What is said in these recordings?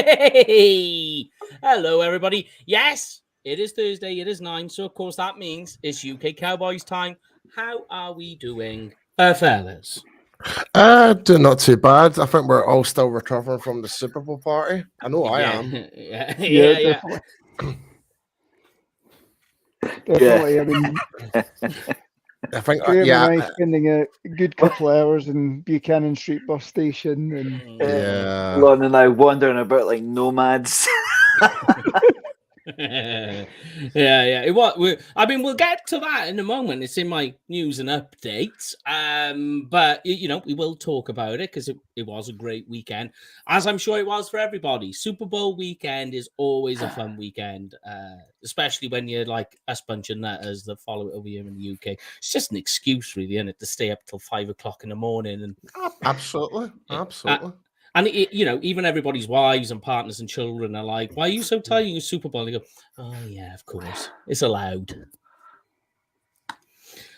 Hey! Hello, everybody. Yes, it is Thursday. It is 9, so of course that means it's UK Cowboys time. How are we doing, fellas? Doing not too bad. I think we're all still recovering from the Super Bowl party. I know I am. Yeah. Definitely. Definitely. I mean, I think, Graham and I spending a good couple of hours in Buchanan Street bus station, and yeah. Lon and I wandering about like nomads. Yeah. I mean, we'll get to that in a moment. It's in my news and updates. But we will talk about it because it was a great weekend, as I'm sure it was for everybody. Super Bowl weekend is always a fun weekend, especially when you're like us bunch of nutters that follow it over here in the UK. It's just an excuse, really, isn't it, to stay up till 5 o'clock in the morning and Absolutely. And even everybody's wives and partners and children are like, "Why are you so tired? You Super Bowl?" And they go, "Oh yeah, of course, it's allowed."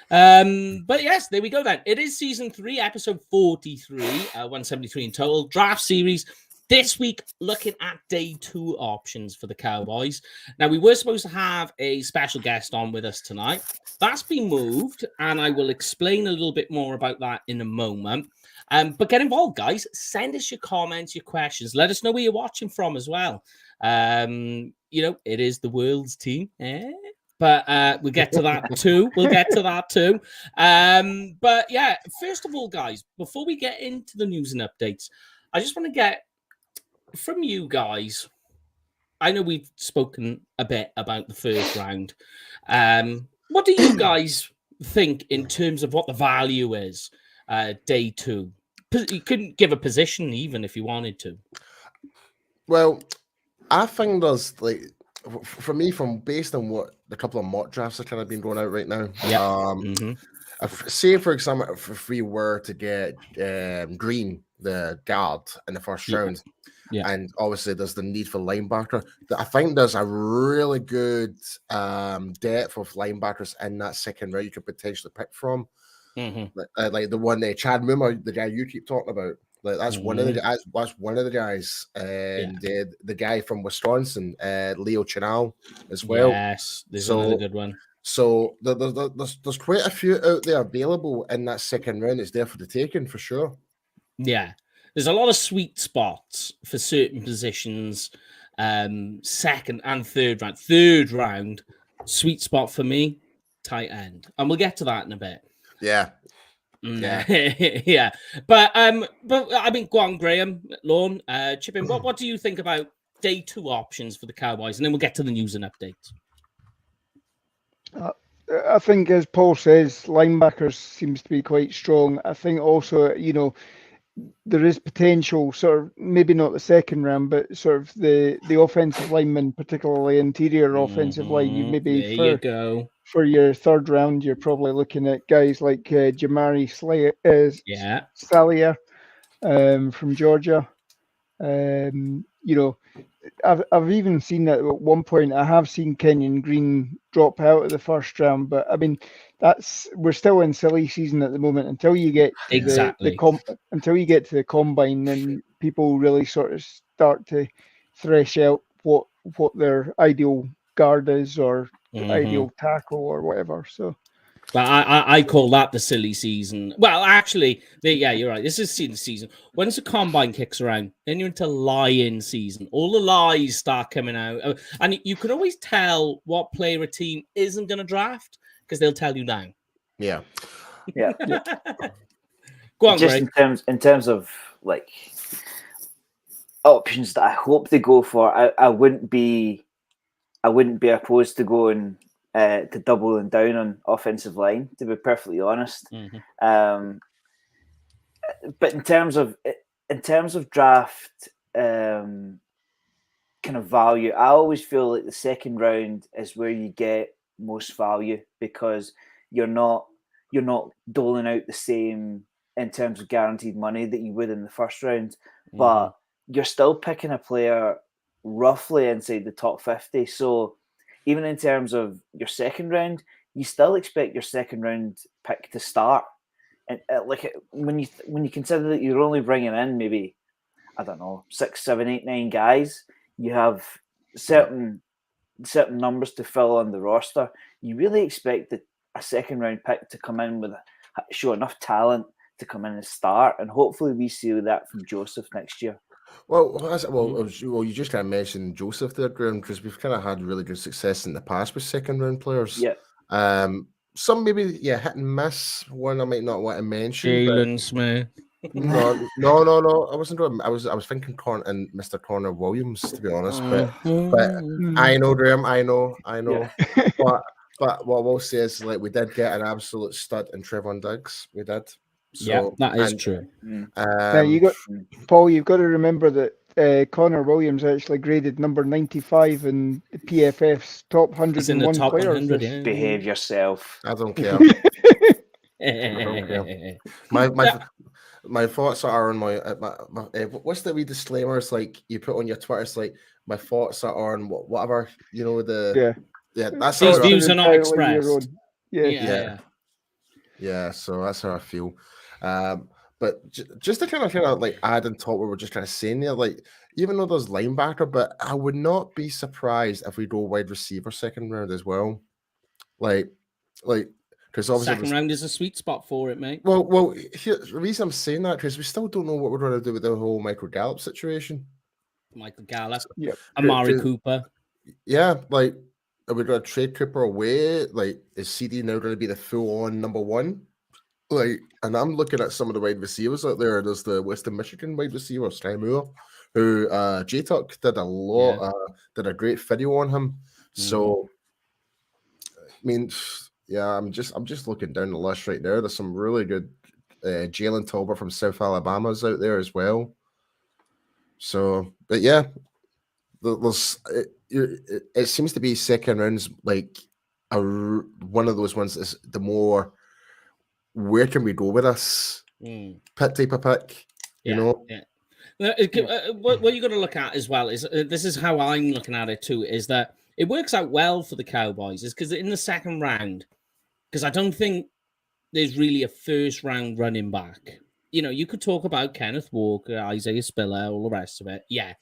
But yes, there we go. Then it is season 3, episode 43, 173 in total. Draft series this week, looking at day 2 options for the Cowboys. Now we were supposed to have a special guest on with us tonight. That's been moved, and I will explain a little bit more about that in a moment. But get involved, guys. Send us your comments, your questions. Let us know where you're watching from as well. It is the world's team. But we'll get to that too. But yeah, first of all, guys, before we get into the news and updates, I just want to get from you guys. I know we've spoken a bit about the first round. What do you guys think in terms of what the value is day 2? You couldn't give a position even if you wanted to. Well, I think there's for me, from based on what the couple of mock drafts that kind of been going out right now. Yeah. Say for example, if we were to get Green, the guard, in the first round, and obviously there's the need for linebacker. I think there's a really good depth of linebackers in that second round you could potentially pick from. Like the one there, Chad Mummer, the guy you keep talking about. Like that's one of the guys. That's one of the guys, and the guy from Wisconsin, Leo Chenal, as well. Yes, there's another good one. So there's quite a few out there available in that second round. It's there for the taking for sure. Yeah, there's a lot of sweet spots for certain positions. Second and third round. Third round, sweet spot for me, tight end, and we'll get to that in a bit. Yeah. But I mean, go on, Graham, Lorne, chip in. What do you think about day 2 options for the Cowboys, and then we'll get to the news and updates. I think, as Paul says, linebackers seems to be quite strong. I think also, there is potential, sort of maybe not the second round, but sort of the offensive lineman, particularly interior offensive line. You maybe for your third round, you're probably looking at guys like Jamari Salyer from Georgia. I've even seen that at one point. I have seen Kenyon Green drop out of the first round, but I mean, we're still in silly season at the moment until you get to until you get to the combine, then people really sort of start to thresh out what their ideal guard is or ideal tackle or whatever. So. But I call that the silly season. Well, actually, you're right. This is silly season. Once the combine kicks around, then you're into lie-in season. All the lies start coming out. And you can always tell what player a team isn't going to draft because they'll tell you now. Yeah. Go on, just Greg. in terms of like options that I hope they go for, I wouldn't be opposed to going to doubling down on offensive line, to be perfectly honest. But in terms of draft kind of value, I always feel like the second round is where you get most value because you're not doling out the same in terms of guaranteed money that you would in the first round, but you're still picking a player roughly inside the top 50. So even in terms of your second round, you still expect your second round pick to start. And like when you consider that you're only bringing in maybe I don't know, 6, 7, 8, 9 guys. You have certain numbers to fill on the roster. You really expect a second round pick to come in with show enough talent to come in and start, and hopefully we see that from Joseph next year. Well, you just kind of mentioned Joseph there, Graham, because we've kind of had really good success in the past with second round players. Yeah. Some maybe hit and miss. One I might not want to mention. Jalen Smith. No. I wasn't doing. I was thinking Mr. Connor Williams, to be honest. But I know, Graham. I know. Yeah. But what we'll say is, like, we did get an absolute stud in Trevon Diggs. We did. So, that is true. Now Paul. You've got to remember that Connor Williams actually graded number 95 in the PFF's top 101 top players. 100, yeah. Behave yourself. I don't care. My thoughts are on my what's the wee disclaimer? It's like you put on your Twitter. It's like my thoughts are on whatever that's these views are not expressed. Yeah. So that's how I feel. But just to kind of like add on top what we're just kind of saying there, like even though there's linebacker, but I would not be surprised if we go wide receiver second round as well. Like because obviously second round is a sweet spot for it, mate. Well, the reason I'm saying that because we still don't know what we're going to do with the whole Michael Gallup situation. Michael Gallup, Amari Cooper. Yeah, like are we going to trade Cooper away? Like is CD now going to be the full-on number one? Like, and I'm looking at some of the wide receivers out there. There's the Western Michigan wide receiver, Sky Moore, who J-Tuck did a lot, did a great video on him. So, I mean, I'm just looking down the list right now. There's some really good Jalen Tolbert from South Alabama's out there as well. So, but yeah, it seems to be second rounds like one of those ones is the more. Where can we go with this pit type of pick? You know? Yeah. What you got to look at as well is this is how I'm looking at it too. Is that it works out well for the Cowboys? Is because in the second round, because I don't think there's really a first round running back. You know, you could talk about Kenneth Walker, Isaiah Spiller, all the rest of it. Yeah,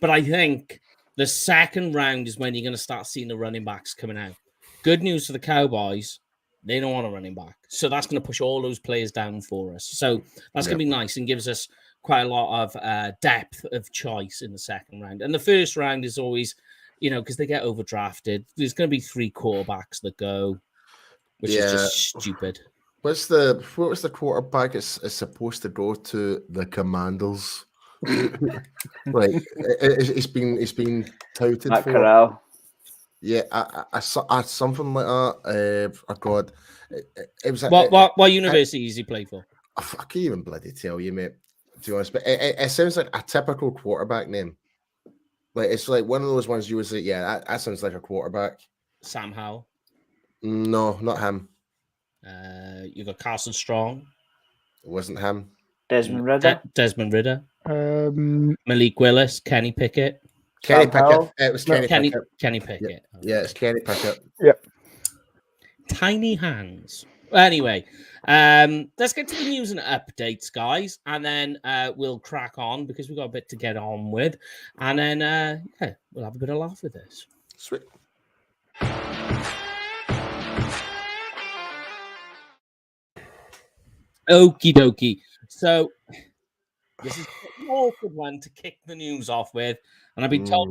but I think the second round is when you're going to start seeing the running backs coming out. Good news for the Cowboys. They don't want a running back. So that's going to push all those players down for us. So that's going to be nice and gives us quite a lot of depth of choice in the second round. And the first round is always, because they get overdrafted. There's going to be 3 quarterbacks that go, which is just stupid. What was the quarterback is supposed to go to the Commanders? Like it's been touted Matt for. Corral. Yeah, I saw something like that. Oh God, it was. What university does he play for? I can't even bloody tell you, mate. To be honest, but it sounds like a typical quarterback name. Like it's like one of those ones you would say, yeah, that sounds like a quarterback. Sam Howell. No, not him. You got Carson Strong. It wasn't him. Desmond Ridder. Desmond Ridder. Malik Willis. Kenny Pickett. Kenny Pickett. It was Kenny Pickett. Kenny Pickett. Yeah, it's Kenny Pickett. Yep. Tiny hands. Anyway, let's get to the news and updates, guys, and then we'll crack on because we've got a bit to get on with, and then we'll have a bit of laugh with this. Sweet. Okie dokie. So this is an awkward one to kick the news off with, and I've been told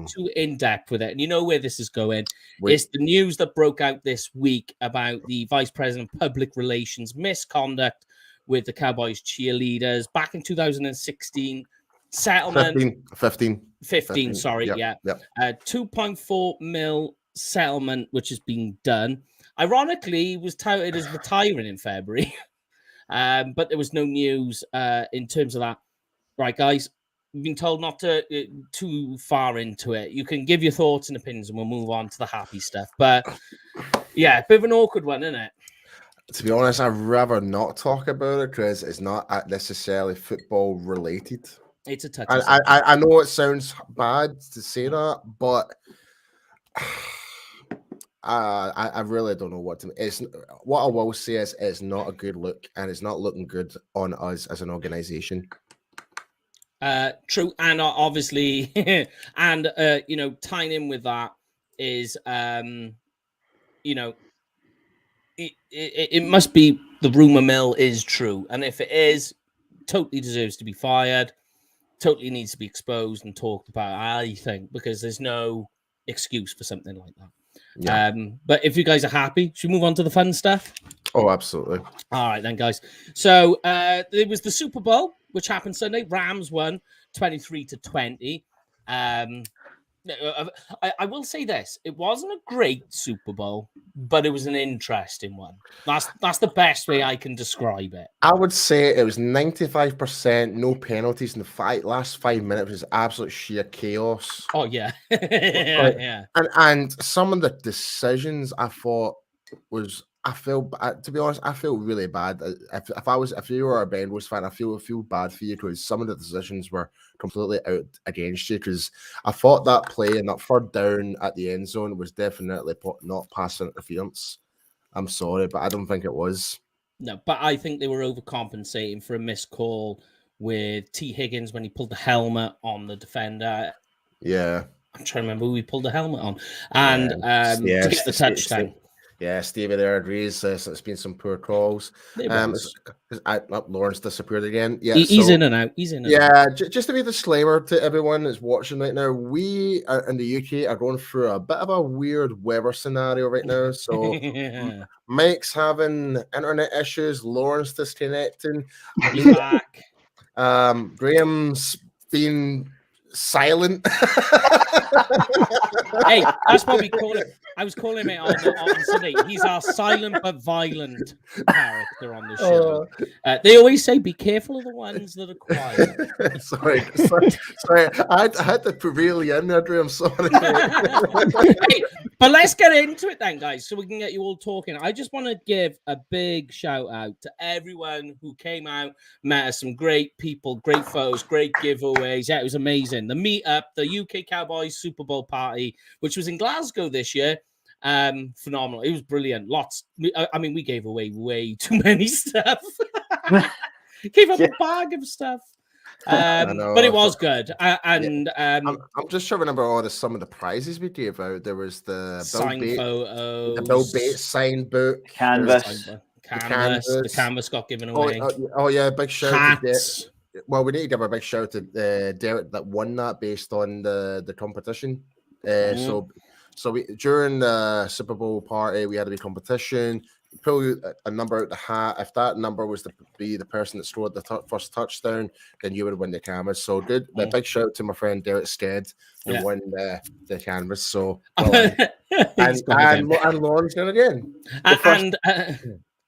too in depth with it. And you know where this is going. It's the news that broke out this week about the Vice President of Public Relations misconduct with the Cowboys cheerleaders back in 2016. Settlement 15. Sorry, yep. 2.4 mil settlement, which has been done. Ironically, he was touted as retiring in February. But there was no news in terms of that. Right, guys, we've been told not to too far into it. You can give your thoughts and opinions and we'll move on to the happy stuff. But yeah, a bit of an awkward one, isn't it? To be honest, I'd rather not talk about it because it's not necessarily football related. It's a touch. I know it sounds bad to say that, but I really don't know what to. What I will say is it's not a good look, and it's not looking good on us as an organization. True, and obviously, and tying in with that is, it must be the rumor mill is true, and if it is, totally deserves to be fired. Totally needs to be exposed and talked about, I think, because there's no excuse for something like that. Yeah. But if you guys are happy, should we move on to the fun stuff? Oh, absolutely. All right, then, guys. So it was the Super Bowl, which happened Sunday. Rams won 23-20. I will say this: it wasn't a great Super Bowl, but it was an interesting one. That's the best way I can describe it. I would say it was 95%, no penalties in the last 5 minutes. It was absolute sheer chaos. Oh yeah, yeah. And some of the decisions I thought was. To be honest, I feel really bad. If you were a Bengals fan, I feel bad for you because some of the decisions were completely out against you. Because I thought that play and that third down at the end zone was definitely not pass interference. I'm sorry, but I don't think it was. No, but I think they were overcompensating for a missed call with T. Higgins when he pulled the helmet on the defender. Yeah, I'm trying to remember who he pulled the helmet on, and to get the touchdown. Yeah, Stevie there agrees. It's been some poor calls. Lawrence disappeared again. Yeah, he's in and out. He's in. Just to be a disclaimer to everyone that's watching right now, we in the UK are going through a bit of a weird weather scenario right now. So Mike's having internet issues. Lawrence disconnecting. He's back. Graham's been silent. Hey, that's what we call him. I was calling him on Sunday. He's our silent but violent character on the show. They always say, "Be careful of the ones that are quiet." sorry. I had to prevail you in there, Drew. I'm sorry. Hey, but let's get into it then, guys, so we can get you all talking. I just want to give a big shout out to everyone who came out, met us, some great people, great photos, great giveaways. Yeah, it was amazing. The meetup, the UK Cowboys Super Bowl party, which was in Glasgow this year. Phenomenal. It was brilliant. Lots. I mean, we gave away way too many stuff. Gave up a bag of stuff. But it was good. I'm just trying to remember some of the prizes we gave out. There was the signed photos, the Bill Bates signed book, canvas. The canvas got given away. Oh yeah, big shout Hats. Well, we need to give a big shout to Derek that won that based on the competition. So we during the Super Bowl party, we had a big competition. Pull a number out the hat. If that number was to be the person that scored the first touchdown, then you would win the canvas. So good. A big shout out to my friend Derek Sked who won the canvas. So and Lauren's going again.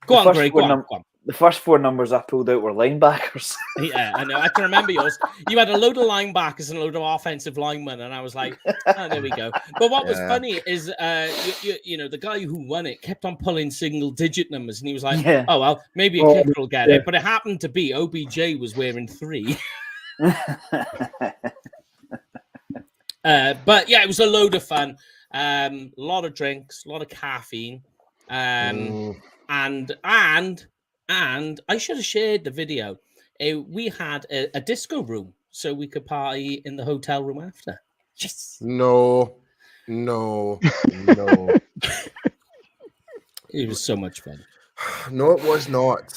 Go on, Greg. Go on. The first four numbers I pulled out were linebackers. Yeah, I know. I can remember yours. You had a load of linebackers and a load of offensive linemen, and I was like, oh, there we go. But what was funny is, the guy who won it kept on pulling single-digit numbers, and he was like, oh, well, maybe a kicker will get it. But it happened to be OBJ was wearing 3. But, yeah, it was a load of fun. A lot of drinks, a lot of caffeine. And I should have shared the video. We had a disco room so we could party in the hotel room after. Yes. No. It was so much fun. No, it was not.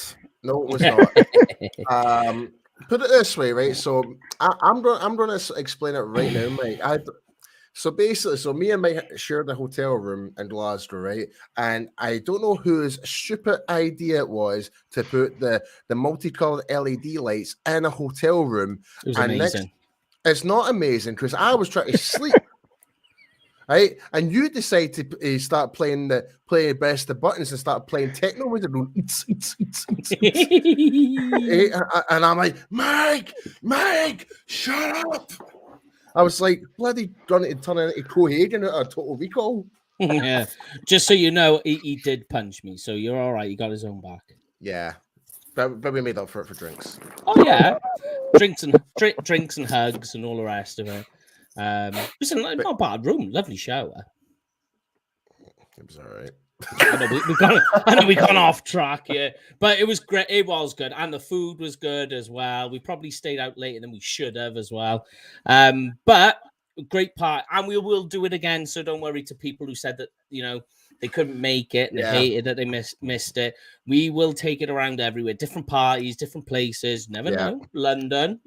Put it this way, right? So I'm going to explain it right now, Mike. So me and Mike shared the hotel room in Glasgow, right? And I don't know whose stupid idea it was to put the multicolored LED lights in a hotel room. It was amazing. It's not amazing because I was trying to sleep, right? And you decide to start playing Press the Buttons and start playing techno with it. And I'm like, Mike, shut up. I was like, bloody trying to turn into Cohagen at a Total Recall. Yeah. Just so you know, he did punch me, so you're all right. He got his own back. Yeah. But we made up for it for drinks. Oh, yeah. Drinks and hugs and all the rest of it. Listen, not a bad room. Lovely shower. It was all right. I know we gone off track, yeah, but it was great. It was good, and the food was good as well. We probably stayed out later than we should have as well, but great part, and we will do it again. So don't worry to people who said that they couldn't make it and they hated that they missed it. We will take it around everywhere, different parties, different places. Never know, London.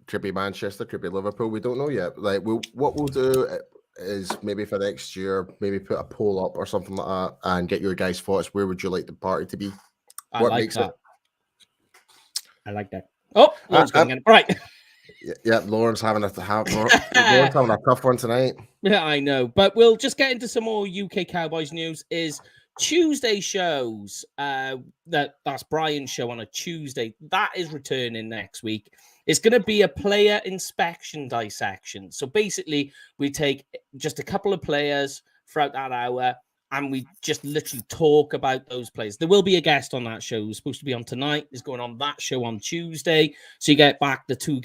Could be Manchester, could be Liverpool. We don't know yet. Like, what we'll do is maybe for next year, maybe put a poll up or something like that, and get your guys' thoughts. Where would you like the party to be? I like that. Oh, Lauren's going again. All right. Yeah, Lauren's having a tough one tonight. Yeah, I know. But we'll just get into some more UK Cowboys news. Is Tuesday shows. That's Brian's show on a Tuesday. That is returning next week. It's going to be a player inspection dissection. So basically, we take just a couple of players throughout that hour, and we just literally talk about those players. There will be a guest on that show who's supposed to be on tonight. Is going on that show on Tuesday. So you get back the two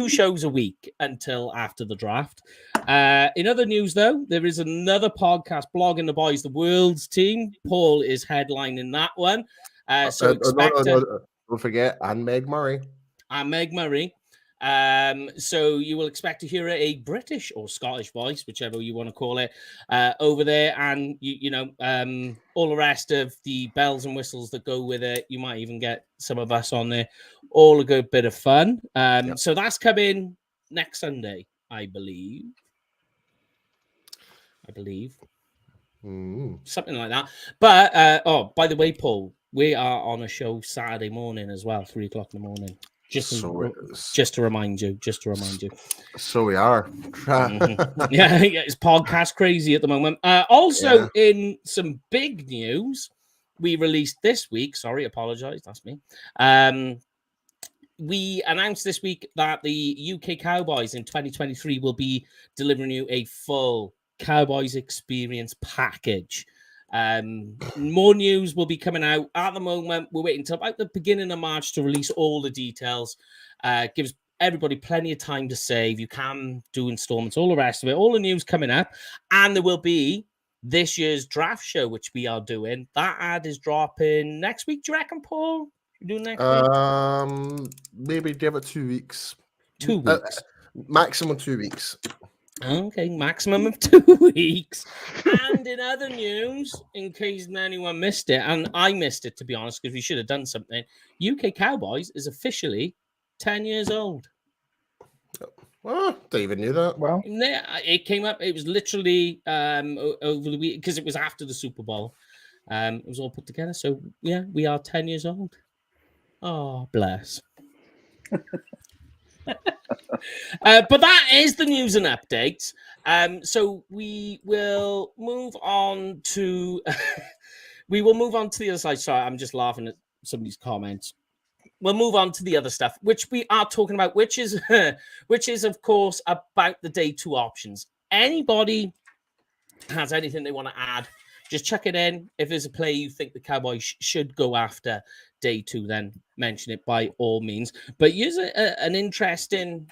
shows a week until after the draft. In other news, though, there is another podcast, Blogging the Boys, the World's Team. Paul is headlining that one. Don't forget, and Meg Murray. So you will expect to hear a British or Scottish voice, whichever you want to call it, over there, and all the rest of the bells and whistles that go with it. You might even get some of us on there. All a good bit of fun. So that's coming next Sunday, I believe. Something like that. But by the way, Paul, we are on a show Saturday morning as well, 3:00 in the morning. Just to remind you. So we are. Yeah, it's podcast crazy at the moment. Also, in some big news, we released this week. Sorry, apologize. That's me. We announced this week that the UK Cowboys in 2023 will be delivering you a full Cowboys experience package. More news will be coming out. At the moment, we're waiting until about the beginning of March to release all the details. Gives everybody plenty of time to save. You can do installments, all the rest of it, all the news coming up. And there will be this year's draft show, which we are doing. That ad is dropping next week. Do you reckon, Paul? You doing next week? Maybe give it 2 weeks. 2 weeks. Maximum 2 weeks. Okay, maximum of 2 weeks. And in other news, in case anyone missed it, and I missed it, to be honest, because we should have done something, UK Cowboys is officially 10 years old. Well, I even knew that. Well, it came up. It was literally over the week, because it was after the Super Bowl. It was all put together. So, yeah, we are 10 years old. Oh, bless. But that is the news and updates. So we will move on to the other side. Sorry, I'm just laughing at somebody's comments. We'll move on to the other stuff, which we are talking about, which is of course about the day two options. Anybody has anything they want to add, just chuck it in. If there's a play you think the Cowboys should go after day two, then mention it by all means. But here's an interesting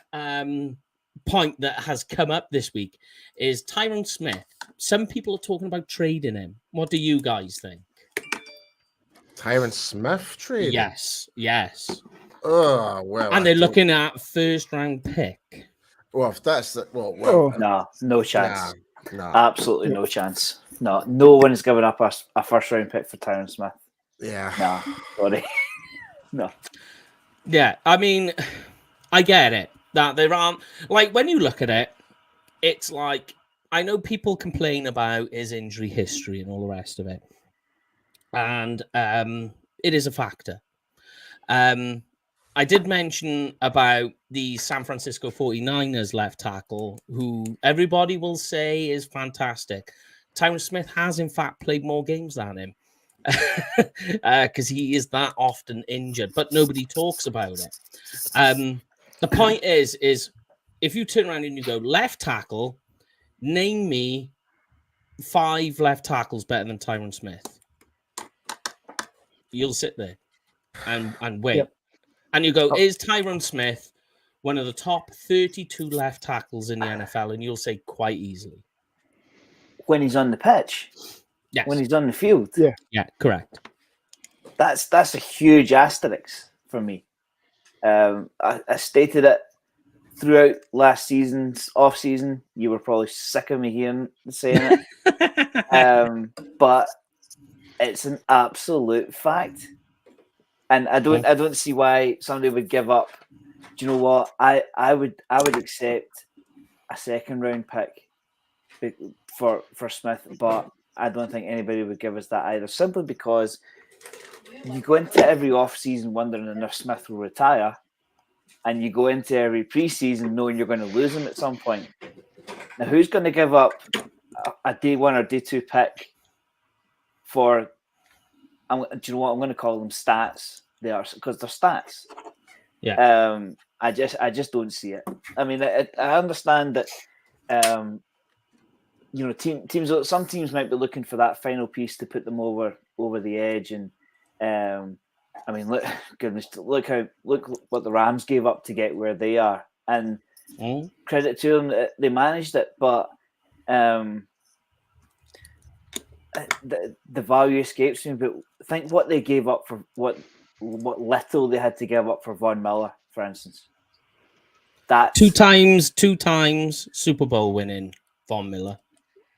point that has come up this week is Tyron Smith. Some people are talking about trading him. What do you guys think? Tyron Smith trade? Yes. Oh, well. And they're looking at first round pick. Well, if that's no chance. No. Absolutely no chance. No one is giving up a first round pick for Tyron Smith. Yeah. No, sorry. No. Yeah, I mean, I get it. That there aren't, like, when you look at it, it's like, I know people complain about his injury history and all the rest of it. And it is a factor. I did mention about the San Francisco 49ers left tackle, who everybody will say is fantastic. Tyron Smith has, in fact, played more games than him because he is that often injured, but nobody talks about it. The point is if you turn around and you go left tackle, name me 5 left tackles better than Tyron Smith. You'll sit there and wait. Yep. And you go, is Tyron Smith one of the top 32 left tackles in the NFL? And you'll say quite easily. when he's on the pitch. Yes. When he's on the field. Yeah, correct. That's a huge asterisk for me. I stated it throughout last season's off season. You were probably sick of me hearing saying it, but it's an absolute fact, and I don't see why somebody would give up. Do you know what? I would accept a second round pick for Smith, but I don't think anybody would give us that either. Simply because you go into every off season wondering if Smith will retire, and you go into every preseason knowing you're going to lose him at some point. Now, who's going to give up a day one or day two pick for? Do you know what I'm going to call them? Stats. They are, because they're stats. Yeah. I just don't see it. I mean, I understand that. Teams. Some teams might be looking for that final piece to put them over the edge, and I mean, look what the Rams gave up to get where they are, and credit to them, they managed it. But the value escapes me. But think what they gave up for what little they had to give up for Von Miller, for instance. That two times Super Bowl winning Von Miller.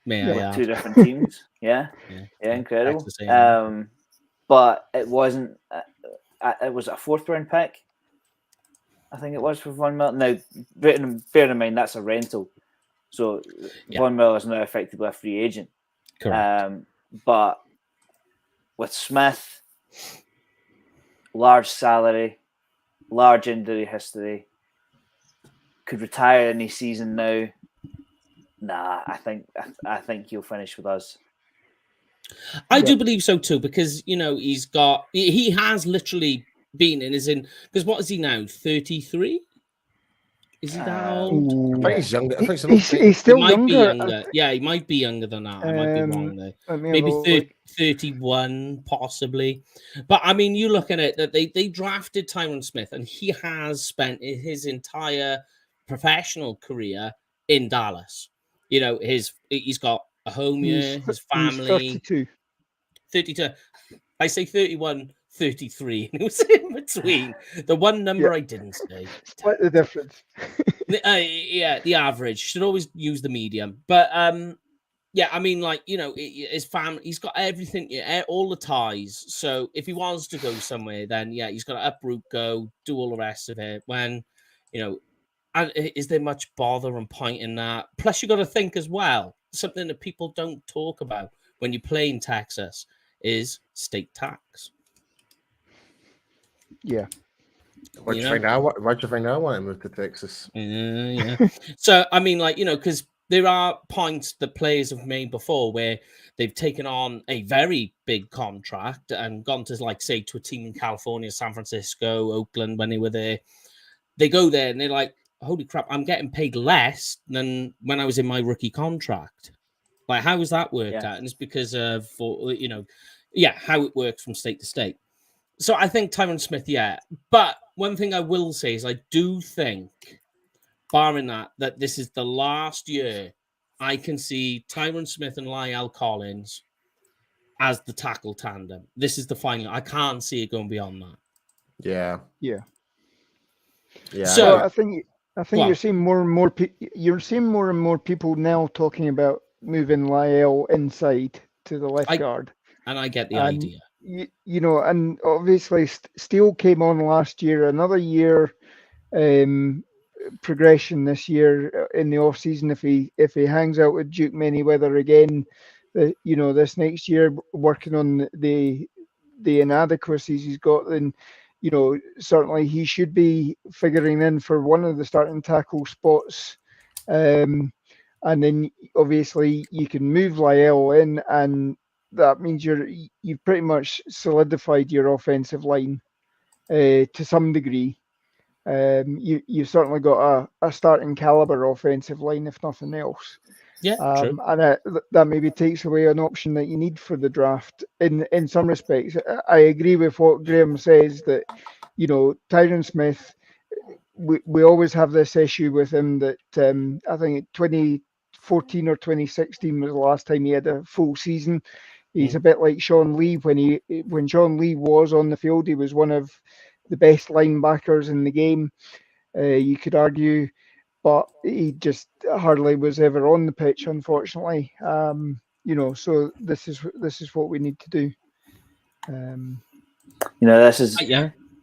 Two different teams. Yeah, incredible. But it wasn't. It was a fourth round pick. I think it was for Von Miller. Now, bear in mind that's a rental, so Von Miller is now effectively a free agent. Correct. But with Smith, large salary, large injury history, could retire any season now. Nah, I think he'll finish with us. I do believe so too, because he has literally been because what is he now? 33? Is he that old? I think he's younger. I think he's still might younger. Be younger. Yeah, he might be younger than that. I might be wrong there. Maybe 31, possibly. But I mean, you look at it that they drafted Tyron Smith, and he has spent his entire professional career in Dallas. He's got a home here, his family. He's 32. I say 31, 33. And it was in between. The one number I didn't say. Split the difference. The average. Should always use the medium. But I mean, his family, he's got everything, all the ties. So if he wants to go somewhere, then he's got to uproot, go, do all the rest of it. When, and is there much bother and point in that? Plus, you got to think as well, something that people don't talk about when you play in Texas is state tax. Yeah. Why'd you find out? Why'd you find out when I moved to Texas? Yeah. So, I mean, because there are points that players have made before where they've taken on a very big contract and gone to, say, to a team in California, San Francisco, Oakland, when they were there. They go there and they're like, holy crap, I'm getting paid less than when I was in my rookie contract. Like, how has that worked out? And it's because of, how it works from state to state. So I think Tyron Smith, But one thing I will say is I do think, barring that this is the last year I can see Tyron Smith and Lyle Collins as the tackle tandem. This is the final. I can't see it going beyond that. Yeah. So I think you're seeing more and more. You're seeing more and more people now talking about moving Lyle inside to the left guard. And I get the idea. And obviously Steele came on last year. Another year progression this year in the off season. If he hangs out with Duke Manyweather again, this next year working on the inadequacies he's got, then. Certainly he should be figuring in for one of the starting tackle spots. And then obviously you can move Lyle in, and that means you've pretty much solidified your offensive line to some degree. You've certainly got a starting caliber offensive line, if nothing else. Yeah, true. And that maybe takes away an option that you need for the draft in some respects. I agree with what Graham says that, Tyron Smith, we always have this issue with him that I think 20 2014 or 2016 was the last time he had a full season. He's a bit like Sean Lee. When Sean Lee was on the field, he was one of the best linebackers in the game. You could argue, but he just hardly was ever on the pitch, unfortunately. So this is what we need to do. This is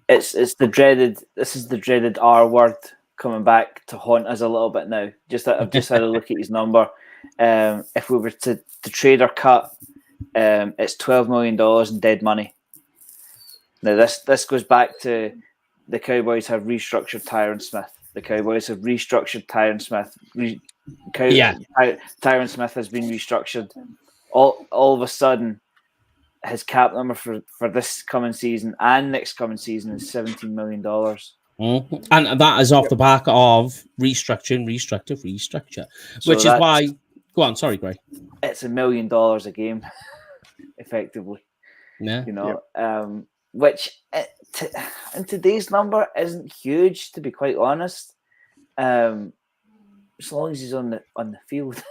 it's the dreaded R word coming back to haunt us a little bit now. I've just had a look at his number. If we were to trade or cut, it's $12 million in dead money. Now this goes back to the Cowboys have restructured Tyron Smith. The Cowboys have restructured Tyron Smith. Tyron Smith has been restructured. All of a sudden, his cap number for this coming season and next coming season is $17 million. Mm-hmm. And that is off the back of restructure, which is why. Go on, sorry, Greg. It's $1 million a game, effectively. Yeah. Which in today's number isn't huge, to be quite honest. As long as he's on the field,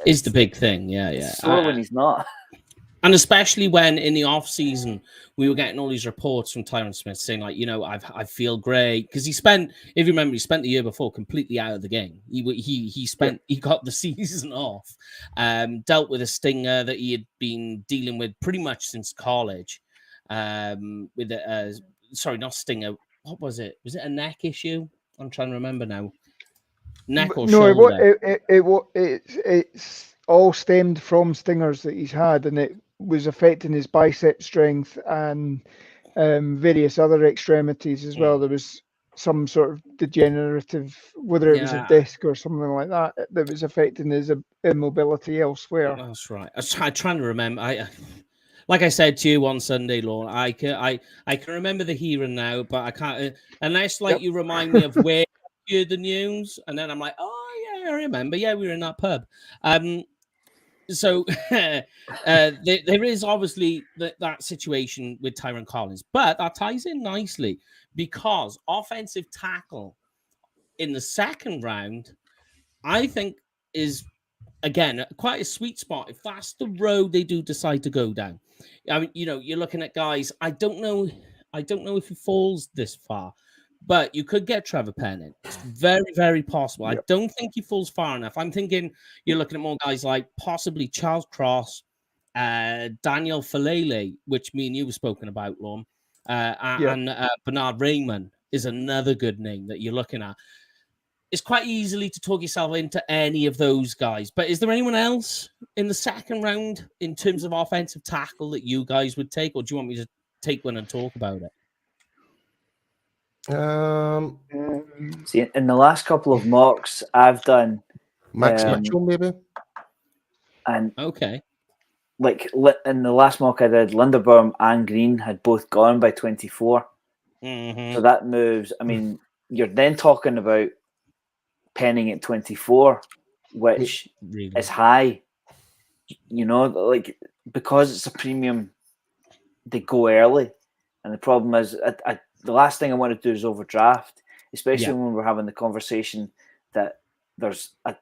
is the big thing. Yeah. Slow when he's not. And especially when in the off season we were getting all these reports from Tyron Smith saying like, I feel great because he spent the year before completely out of the game. He got the season off, dealt with a stinger that he had been dealing with pretty much since college. With sorry, not stinger. What was it? Was it a neck issue? I'm trying to remember now. Neck or shoulder? It's all stemmed from stingers that he's had, and it was affecting his bicep strength and various other extremities as well. There was some sort of degenerative, whether it was a disc or something like that, that was affecting his immobility elsewhere. That's right. I'm trying to remember. Like I said to you on Sunday, Lorne, I can remember the here and now, but I can't unless you remind me of where you heard the news, and then I'm like, oh yeah, I remember. Yeah, we were in that pub. So there is obviously that situation with Tyron Collins, but that ties in nicely because offensive tackle in the second round, I think, is again quite a sweet spot if that's the road they do decide to go down. I mean, you're looking at guys. I don't know if he falls this far, but you could get Trevor Penning. It's very, very possible. Yep. I don't think he falls far enough. I'm thinking you're looking at more guys like possibly Charles Cross, Daniel Falele, which me and you were spoken about, Lorne, and Bernard Raymond is another good name that you're looking at. It's quite easily to talk yourself into any of those guys. But is there anyone else in the second round in terms of offensive tackle that you guys would take, or do you want me to take one and talk about it? See, in the last couple of mocks I've done, Max Mitchell maybe, and okay, like in the last mock I did, Linderbaum and Green had both gone by 24. Mm-hmm. So that moves. I mean, you're then talking about Penning at 24, which is high. Because it's a premium, they go early, and the problem is, the last thing I want to do is overdraft, especially when we're having the conversation that there's a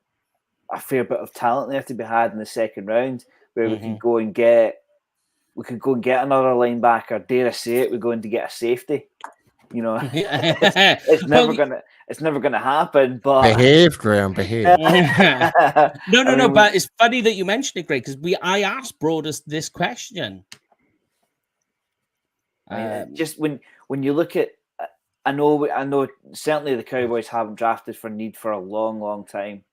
fair bit of talent there to be had in the second round, where we can go and get another linebacker. Dare I say it, we're going to get a safety. It's never gonna happen. But behave, Graham, behave. No. But it's funny that you mentioned it, Greg, because I asked Broadus this question. Just when you look at, I know certainly the Cowboys haven't drafted for need for a long time,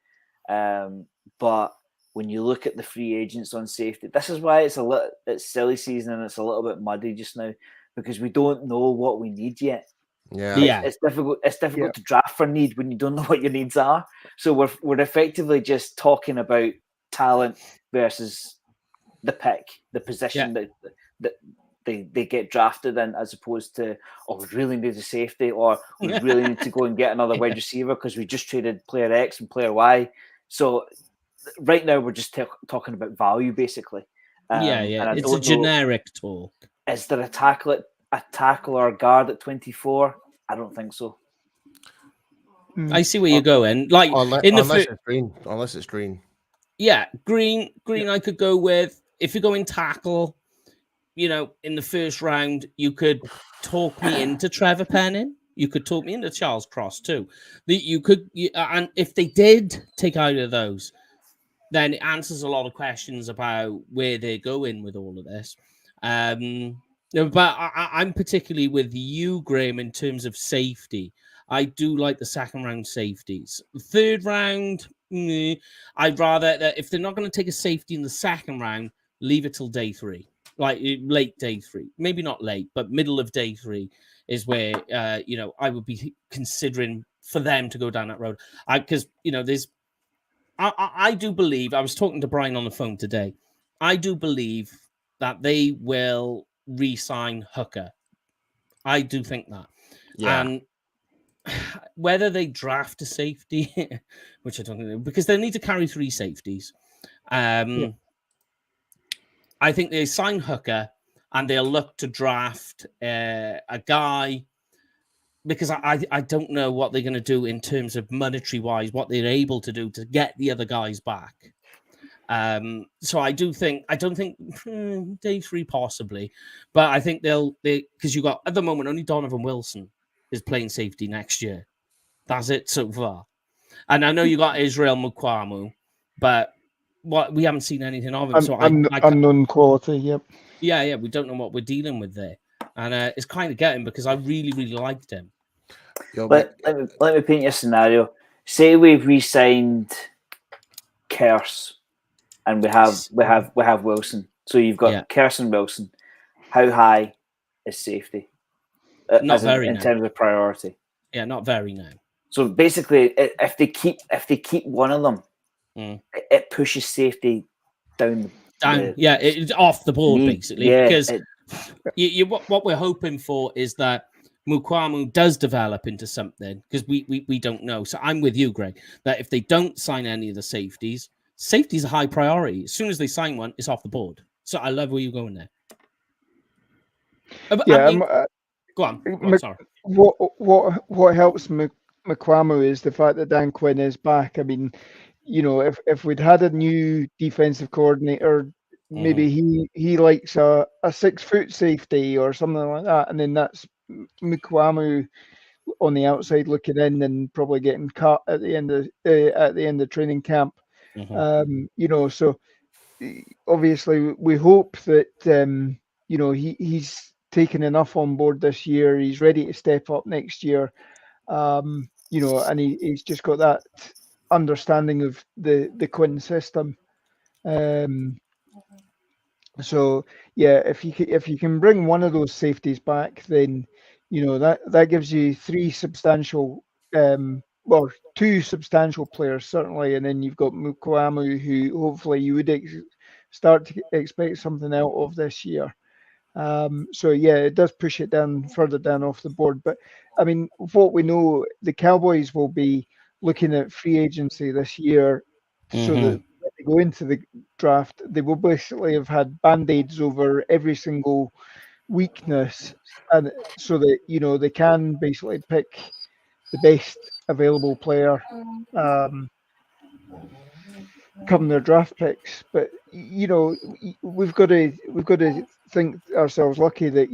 but when you look at the free agents on safety, this is why it's silly season and it's a little bit muddy just now, because we don't know what we need yet. It's difficult. It's difficult to draft for need when you don't know what your needs are. So we're effectively just talking about talent versus the pick, the position that they get drafted in, as opposed to, we really need a safety, or we really need to go and get another wide receiver because we just traded player X and player Y. So right now we're just talking about value, basically. It's a generic talk. Is there a tackle or a guard at 24? I don't think so. I see where you're going. Like unless it's green. Yeah, green. I could go with if you go in tackle. In the first round, you could talk me into Trevor Penning. You could talk me into Charles Cross too. And if they did take either of those, then it answers a lot of questions about where they're going with all of this. But I'm particularly with you, Graham, in terms of safety. I do like the second round safeties. Third round, I'd rather that if they're not going to take a safety in the second round, leave it till day 3, like late day 3. Maybe not late, but middle of day 3 is where I would be considering for them to go down that road. Because there's. I do believe, I was talking to Brian on the phone today, I do believe that they will re-sign Hooker. I do think that. Yeah. And whether they draft a safety, which I don't know, because they need to carry 3 safeties. I think they sign Hooker and they'll look to draft a guy, because I don't know what they're going to do in terms of monetary wise, what they're able to do to get the other guys back. So I don't think day 3 possibly, but I think because you got at the moment only Donovan Wilson is playing safety next year. That's it so far. And I know you got Israel Mukwamu, but we haven't seen anything of him. So unknown quality. Yep. Yeah. We don't know what we're dealing with there, and it's kind of getting because I really, really liked him. Let me paint you a scenario. Say we've re-signed Kerse, and we have Wilson. So you've got Kerse and Wilson. How high is safety? Not very in terms of priority. Yeah, not very now. So basically, if they keep one of them, it pushes safety down. It's off the board basically, because what we're hoping for is that Mukwamu does develop into something, because we don't know. So I'm with you, Greg, that if they don't sign any of the safety's a high priority. As soon as they sign one, it's off the board. So I love where you're going there. Go on. Sorry. What helps Mukwamu is the fact that Dan Quinn is back. I mean, if we'd had a new defensive coordinator, maybe he likes a 6-foot safety or something like that, and then that's Mukwamu on the outside looking in and probably getting cut at the end of training camp. So obviously we hope that he's taken enough on board this year. He's ready to step up next year. And he's just got that understanding of the Quinn system. So yeah, if you can bring one of those safeties back, then that gives you 2 substantial players certainly, and then you've got Mukwamu, who hopefully you would start to expect something out of this year. So yeah, it does push it further down off the board. But I mean, what we know, the Cowboys will be looking at free agency this year, so that when they go into the draft, they will basically have had band-aids over every single weakness, and so that they can basically pick the best available player come their draft picks. But we've got to think ourselves lucky that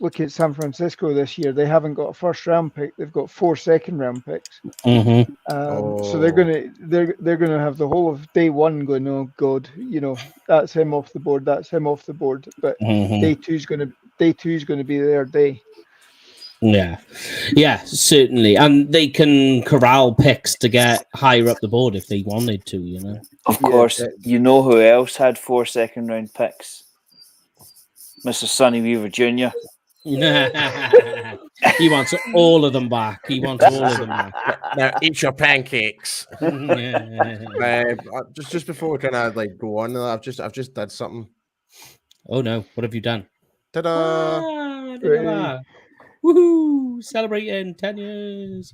look at San Francisco this year. They haven't got a first round pick. They've got 4 second round picks. So they're gonna have the whole of day 1 going, oh God, that's him off the board. That's him off the board. But day two's gonna be their day. Yeah, certainly, and they can corral picks to get higher up the board if they wanted to. Of course, who else had 4 second round picks? Mr. Sonny Weaver Jr. He wants all of them back. Now eat your pancakes. Just before we kind of go on, I've just done something. Oh no! What have you done? Ta-da! Woohoo! Celebrating 10 years.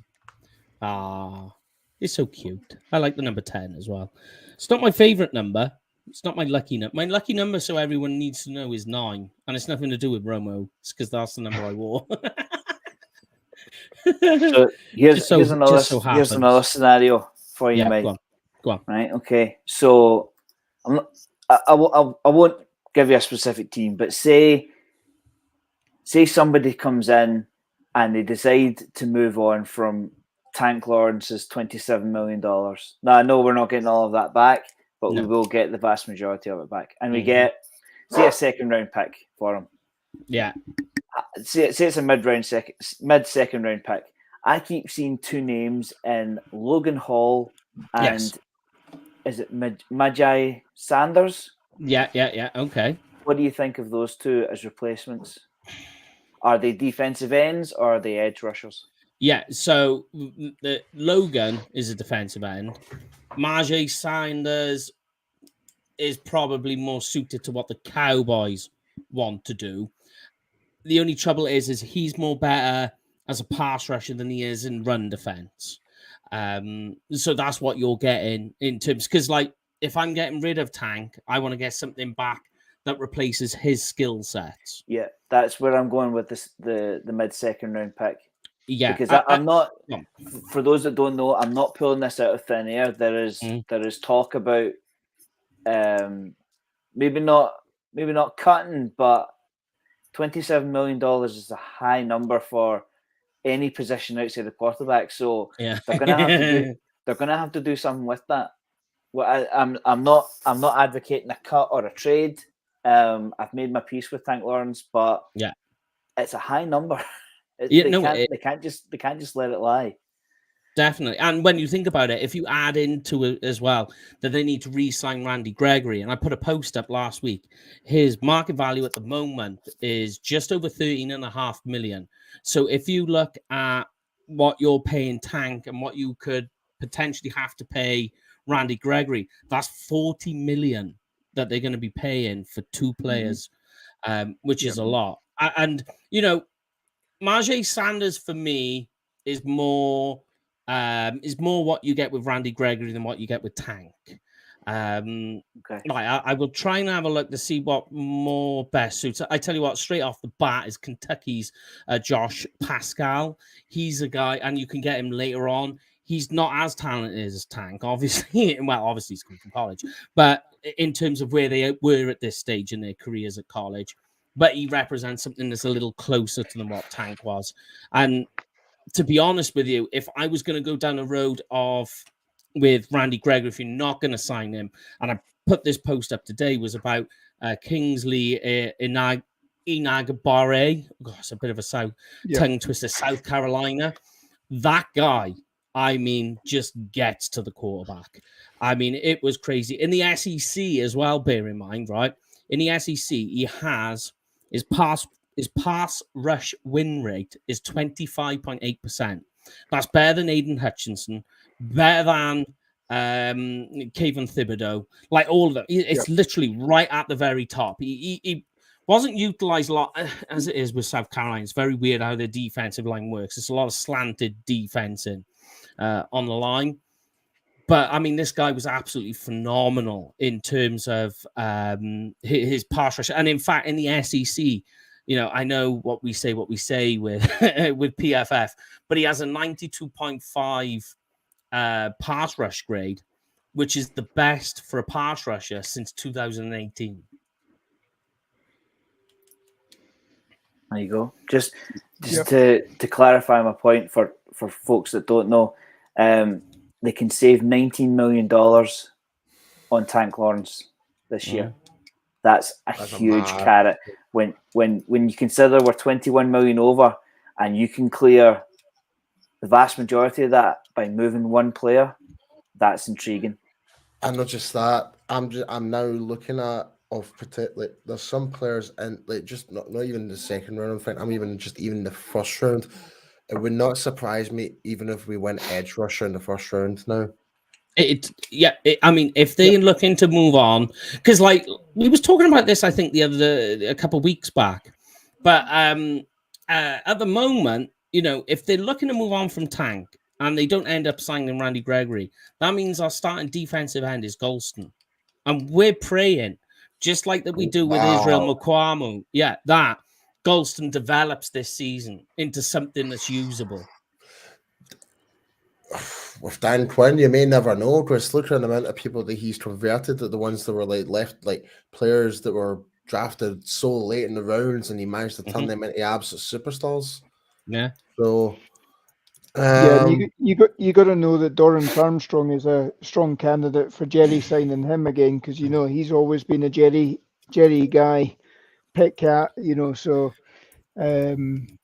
It's so cute. I like the number 10 as well. It's not my favorite number. It's not my lucky number. My lucky number, so everyone needs to know, is 9. And it's nothing to do with Romo. It's because that's the number I wore. So here's another scenario for you, Mike. Go on. Right, okay. So I won't give you a specific team, but say somebody comes in and they decide to move on from Tank Lawrence's $27 million. Now, I know we're not getting all of that back, but we will get the vast majority of it back. And we get, say, a second-round pick for him. Yeah. Say it's a mid-second round pick. I keep seeing two names in Logan Hall and is it Magi Sanders? Yeah. Okay. What do you think of those two as replacements? Are they defensive ends or are they edge rushers? Yeah, so the Logan is a defensive end. Magi Sanders is probably more suited to what the Cowboys want to do. The only trouble is he's more better as a pass rusher than he is in run defense. So that's what you're getting in terms, because like if I'm getting rid of Tank, I want to get something back that replaces his skill sets. Yeah, that's where I'm going with this, the mid-second round pick. Yeah, because I'm not. For those that don't know, I'm not pulling this out of thin air. There is talk about, maybe not cutting, but $27 million is a high number for any position outside the quarterback. So they're gonna have to do something with that. Well, I'm not advocating a cut or a trade. I've made my peace with Tank Lawrence, but it's a high number. They can't just let it lie. Definitely. And when you think about it, if you add into it as well that they need to re-sign Randy Gregory, and I put a post up last week, his market value at the moment is just over 13.5 million. So if you look at what you're paying Tank and what you could potentially have to pay Randy Gregory, that's 40 million that they're going to be paying for two players, which is a lot. And, you know, Magi Sanders for me is more what you get with Randy Gregory than what you get with Tank. I will try and have a look to see what more best suits. I tell you what, straight off the bat is Kentucky's Josh Pascal. He's a guy, and you can get him later on. He's not as talented as Tank, obviously. Well, obviously he's come from college, but in terms of where they were at this stage in their careers at college. But he represents something that's a little closer to than what Tank was. And to be honest with you, if I was going to go down the road with Randy Gregory, if you're not going to sign him, and I put this post up today, was about Kingsley Enagbare. Oh, it's a bit of a tongue twister. South Carolina. That guy, I mean, just gets to the quarterback. I mean, it was crazy. In the SEC as well, bear in mind, right? In the SEC, he has his pass rush win rate is 25.8%. That's better than Aiden Hutchinson, better than Kayvon Thibodeau, like all of them. It's literally right at the very top. He wasn't utilized a lot as it is with South Carolina. It's very weird how their defensive line works. It's a lot of slanted defense on the line. But, I mean, this guy was absolutely phenomenal in terms of his pass rush. And, in fact, in the SEC, you know, I know what we say with with PFF, but he has a 92.5 pass rush grade, which is the best for a pass rusher since 2018. There you go. Just to clarify my point for folks that don't know, they can save $19 million on Tank Lawrence this year. That's a huge carrot. When you consider we're 21 million over, and you can clear the vast majority of that by moving one player, that's intriguing. And not just that, I'm now looking at there's some players and like just not even the second round. In fact, I'm even the first round. It would not surprise me even if we went edge rusher in the first round now. I mean, if they looking to move on, because like we was talking about this, I think a couple of weeks back, but at the moment, you know, if they're looking to move on from Tank and they don't end up signing Randy Gregory, that means our starting defensive end is Golston, and we're praying just like that we do with Israel Mukwamu. Yeah, that Golston develops this season into something that's usable? With Dan Quinn, you may never know, because look at the amount of people that he's converted, that the ones that were players that were drafted so late in the rounds, and he managed to turn them into absolute superstars. Yeah. So, you got to know that Dorrance Armstrong is a strong candidate for Jerry signing him again, because he's always been a Jerry guy, pet cat. So.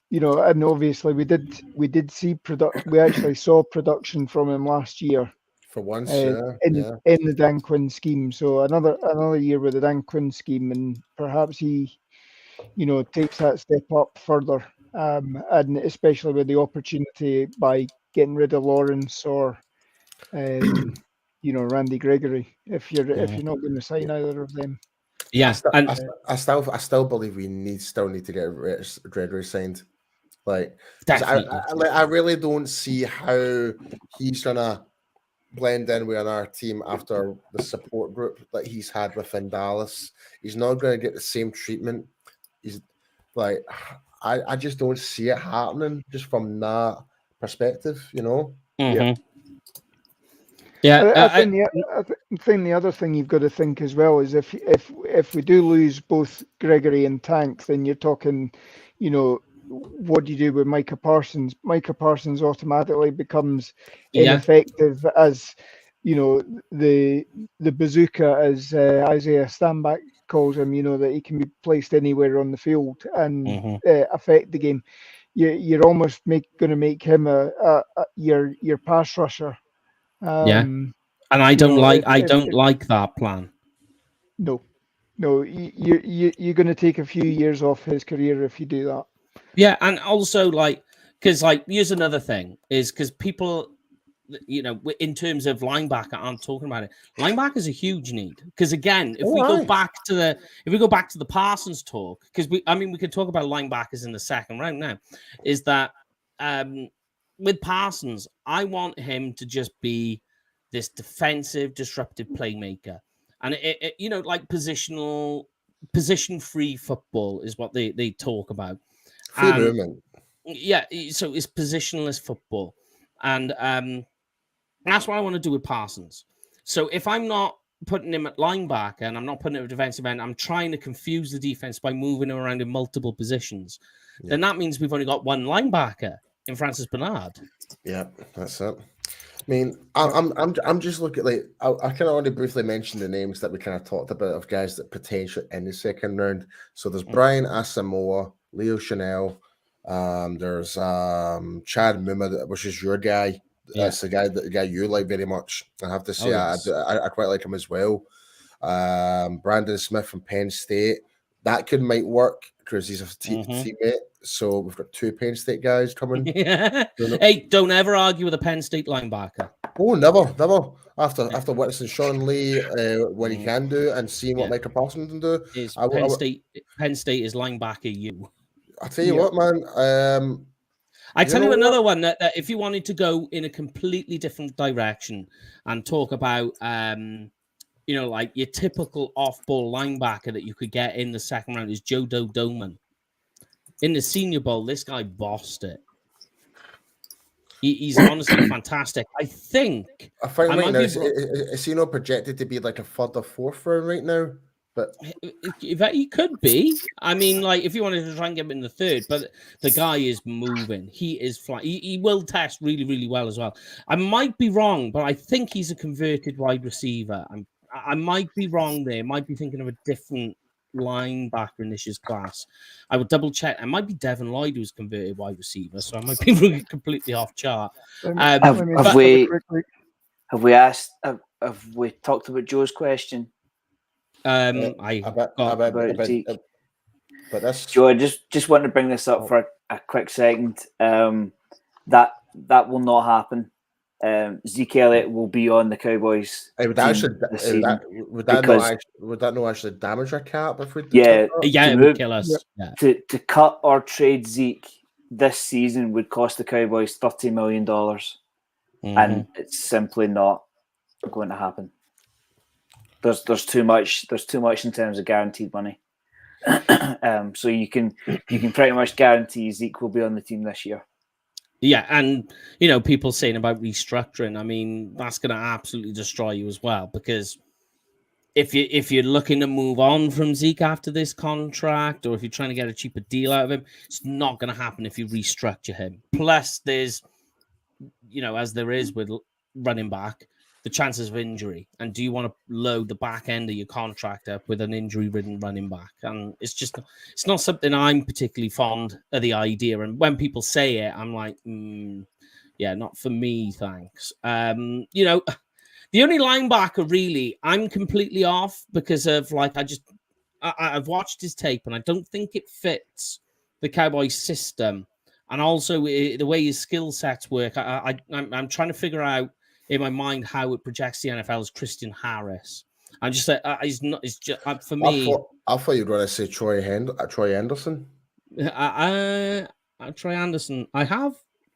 And obviously we did see we actually saw production from him last year for once, in the Dan Quinn scheme. So another year with the Dan Quinn scheme, and perhaps he, takes that step up further. And especially with the opportunity by getting rid of Lawrence or, Randy Gregory, if you're not going to sign either of them. Yeah, I still believe we still need to get Gregory signed. I really don't see how he's gonna blend in with our team after the support group that he's had within Dallas. He's not going to get the same treatment. He's I just don't see it happening just from that perspective, Yeah. I think the other thing you've got to think as well is if we do lose both Gregory and Tank, then you're talking, what do you do with Micah Parsons? Micah Parsons automatically becomes ineffective as, the bazooka, as Isaiah Stanback calls him, that he can be placed anywhere on the field and affect the game. You're almost going to make him your pass rusher. And I don't like that plan. No, you're going to take a few years off his career if you do that. Yeah, and also because here's another thing is because people, in terms of linebacker, aren't talking about it. Linebacker is a huge need because again, if we go back to the Parsons talk, because we could talk about linebackers in the second round now, is that with Parsons, I want him to just be this defensive, disruptive playmaker, and position-free football is what they talk about. Free movement. Yeah, so it's positionless football, and that's what I want to do with Parsons. So if I'm not putting him at linebacker and I'm not putting him at defensive end, I'm trying to confuse the defense by moving him around in multiple positions. Yeah. Then that means we've only got one linebacker in Francis Bernard. Yeah, that's it. I mean, I'm just looking I kind of want to briefly mention the names that we kind of talked about of guys that potentially in the second round. So there's Brian Asamoah, Leo Chanel, there's Chad Muma, which is your guy. That's the guy you like very much. I have to say, I quite like him as well. Brandon Smith from Penn State, that might work because he's a teammate. So we've got two Penn State guys coming. Hey, don't ever argue with a Penn State linebacker. Oh, never. After witnessing Sean Lee, what he can do, and seeing what Micah Parsons can do, Penn State is linebacker you. I tell you what, man. I tell you another one that if you wanted to go in a completely different direction and talk about, your typical off-ball linebacker that you could get in the second round is Joe Doman. In the Senior Bowl, this guy bossed it. He's honestly fantastic. I think right now, is he not projected to be like a third or fourth round right now? But he could be. I mean, if you wanted to try and get him in the third, but the guy is moving. He is flying. He will test really, really well as well. I might be wrong, but I think he's a converted wide receiver. I might be wrong there. Might be thinking of a different linebacker in this year's class. I would double check. It might be Devin Lloyd who's converted wide receiver, so I might be completely off chart. Have we talked about Joe's question? But that's Joe, I just want to bring this up for a quick second. That will not happen. Zeke Elliott will be on the Cowboys. Would that not actually damage our cap if we it would kill us. Yeah. To cut or trade Zeke this season would cost the Cowboys $30 million, and it's simply not going to happen. There's too much in terms of guaranteed money. So you can pretty much guarantee Zeke will be on the team this year. Yeah, and people saying about restructuring, I mean, that's going to absolutely destroy you as well, because if you're looking to move on from Zeke after this contract, or if you're trying to get a cheaper deal out of him, it's not going to happen if you restructure him. Plus, there's, as there is with running back, the chances of injury. And do you want to load the back end of your contract up with an injury-ridden running back? And it's not something I'm particularly fond of the idea. And when people say it, I'm like, yeah, not for me, thanks. The only linebacker really I'm completely off because of I've watched his tape and I don't think it fits the Cowboys system, and also the way his skill sets work. I'm trying to figure out in my mind how it projects the NFL's Christian Harris. I'm just he's not. It's just for me. I thought you'd want to say Troy Anderson. Troy Anderson.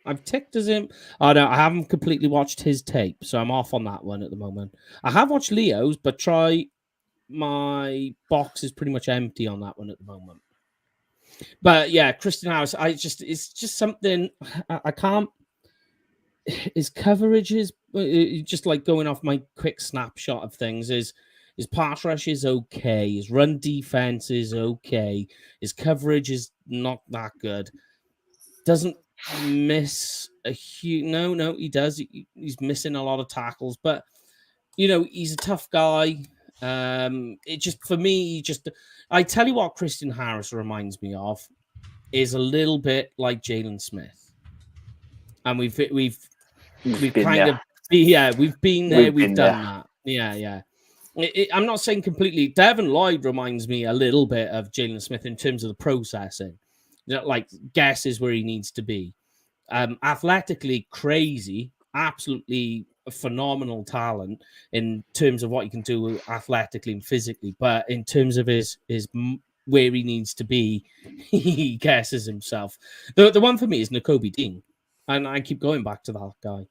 I've ticked as him. Oh no, I haven't completely watched his tape, so I'm off on that one at the moment. I have watched Leo's, but my box is pretty much empty on that one at the moment. But yeah, Christian Harris, it's just something I can't. His coverage is just like going off my quick snapshot of things. His pass rush is okay. His run defense is okay. His coverage is not that good. Doesn't miss a huge. No, he does. He's missing a lot of tackles, but he's a tough guy. It just for me, I tell you what, Christian Harris reminds me of is a little bit like Jalen Smith, and we've kind of we've been there, we've done that. Yeah. I'm not saying completely. Devin Lloyd reminds me a little bit of Jalen Smith in terms of the processing. Like guesses where he needs to be. Athletically crazy, absolutely a phenomenal talent in terms of what he can do athletically and physically. But in terms of his where he needs to be, he guesses himself. The one for me is Nakobe Dean. And I keep going back to that guy.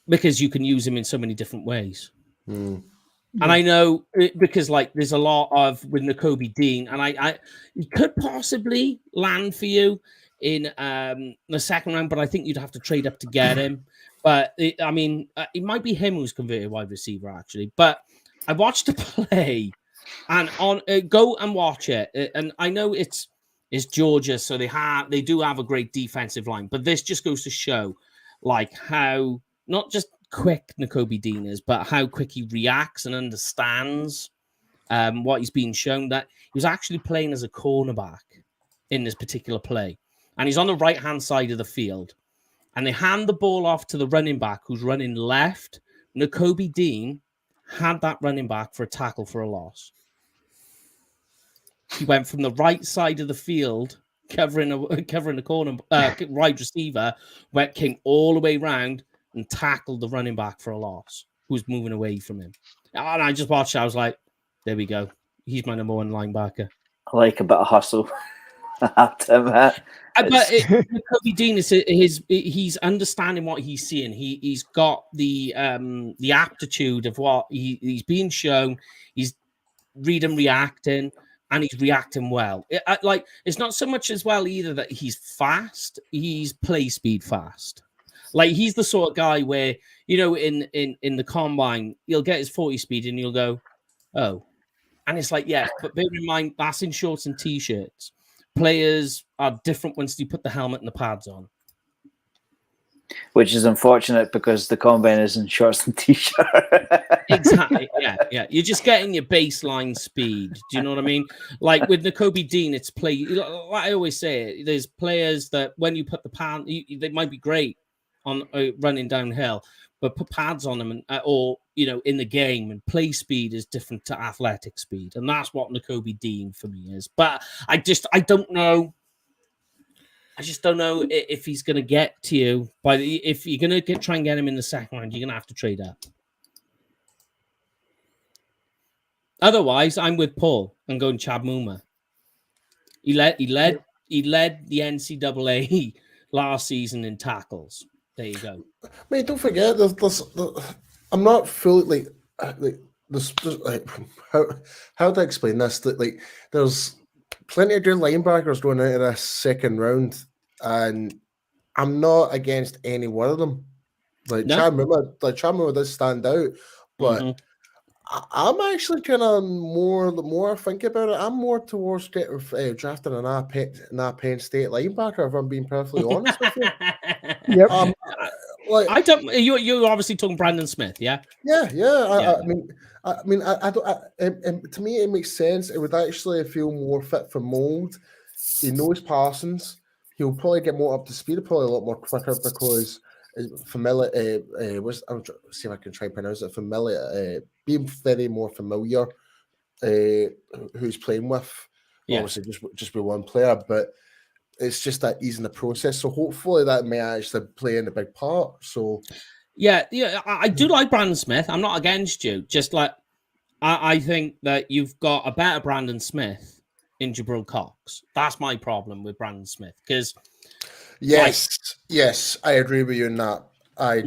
Because you can use him in so many different ways. And I know because there's a lot of with Nakobe Dean, and he could possibly land for you in the second round, but I think you'd have to trade up to get him. But it might be him who's converted wide receiver actually. But I watched a play, and go and watch it. And I know it's Georgia, so they do have a great defensive line, but this just goes to show how not just quick Nakobe Dean is, but how quick he reacts and understands what he's being shown. That he was actually playing as a cornerback in this particular play, and he's on the right hand side of the field, and they hand the ball off to the running back who's running left. Nakobe Dean had that running back for a tackle for a loss. He went from the right side of the field covering the corner wide receiver, came all the way around and tackled the running back for a loss who was moving away from him. And I just watched it. I was like, there we go. He's my number one linebacker. I like a bit of hustle. But Nakobe Dean he's understanding what he's seeing. He's got the aptitude of what he's being shown. He's reading, reacting, and he's reacting well. It's not so much as well either that he's fast. He's play speed fast. He's the sort of guy where, in the combine, he'll get his 40 speed and you'll go, oh. And it's but bear in mind, that's in shorts and T-shirts. Players are different once you put the helmet and the pads on. Which is unfortunate because the combine is in shorts and T-shirt. Exactly, yeah. You're just getting your baseline speed. Do you know what I mean? With Nakobe Dean, it's play. Like I always say, there's players that when you put the pad, they might be great on running downhill, but put pads on them or in the game, and play speed is different to athletic speed, and that's what Nakobe Dean for me is. But I don't know. I just don't know if he's going to get to you. But if you're going to try and get him in the second round, you're going to have to trade up. Otherwise, I'm with Paul and going Chad Muma. He led the NCAA last season in tackles. There you go. Mate, don't forget, I'm not fully like, how do I explain this? That like there's plenty of good linebackers going into this second round, and I'm not against any one of them. Like Chad Muma does stand out, but I'm actually kind of more. The more I think about it, I'm more towards getting drafting an Penn State linebacker. If I'm being perfectly honest with you. Yep. Like I don't. You're obviously talking Brandon Smith, yeah. Yeah. I mean, to me, it makes sense. It would actually feel more fit for mold. He knows Parsons. He'll probably get more up to speed, probably a lot more quicker because familiar. I'm see if I can try and pronounce it. Familiar, being very more familiar. Who's playing with? Obviously, just with one player, but it's just that ease in the process. So hopefully, that may actually play in a big part. So. Yeah, I do like Brandon Smith. I'm not against you. Just like I think that you've got a better Brandon Smith in Jabril Cox. That's my problem with Brandon Smith because. Yes, I agree with you on that. I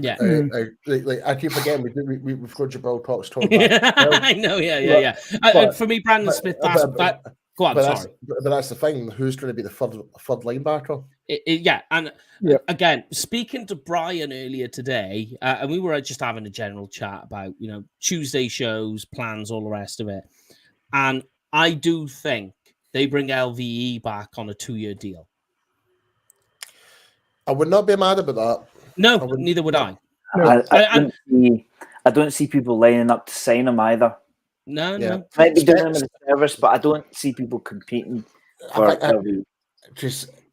keep forgetting we've got Jabril Cox talking about. I know, yeah. For me, Brandon Smith. Go on, sorry. But that's the thing. Who's going to be the third linebacker? Again, speaking to Brian earlier today, and we were just having a general chat about, Tuesday shows, plans, all the rest of it. And I do think they bring LVE back on a 2-year deal. I would not be mad about that. No, neither would I. No. I don't see people lining up to sign him either. No. Might be doing him in a service, but I don't see people competing for LVE.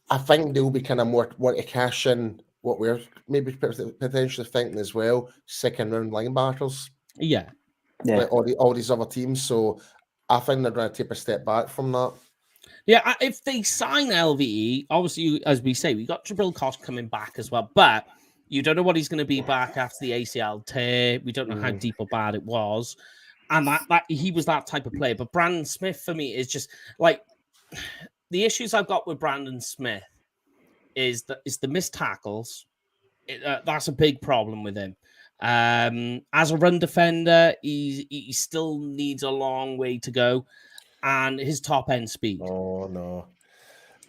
I think they'll be kind of more want to cash in what we're maybe potentially thinking as well. Second round linebackers. Yeah. Like all these other teams. So I think they're going to take a step back from that. Yeah, if they sign LVE, obviously, as we say, we got Jabril Cox coming back as well, but you don't know what he's going to be back after the ACL tear. We don't know how deep or bad it was. And that he was that type of player. But Brandon Smith, for me, is just like the issues I've got with Brandon Smith is the missed tackles. That's a big problem with him. As a run defender, he still needs a long way to go. And his top end speed. Oh no,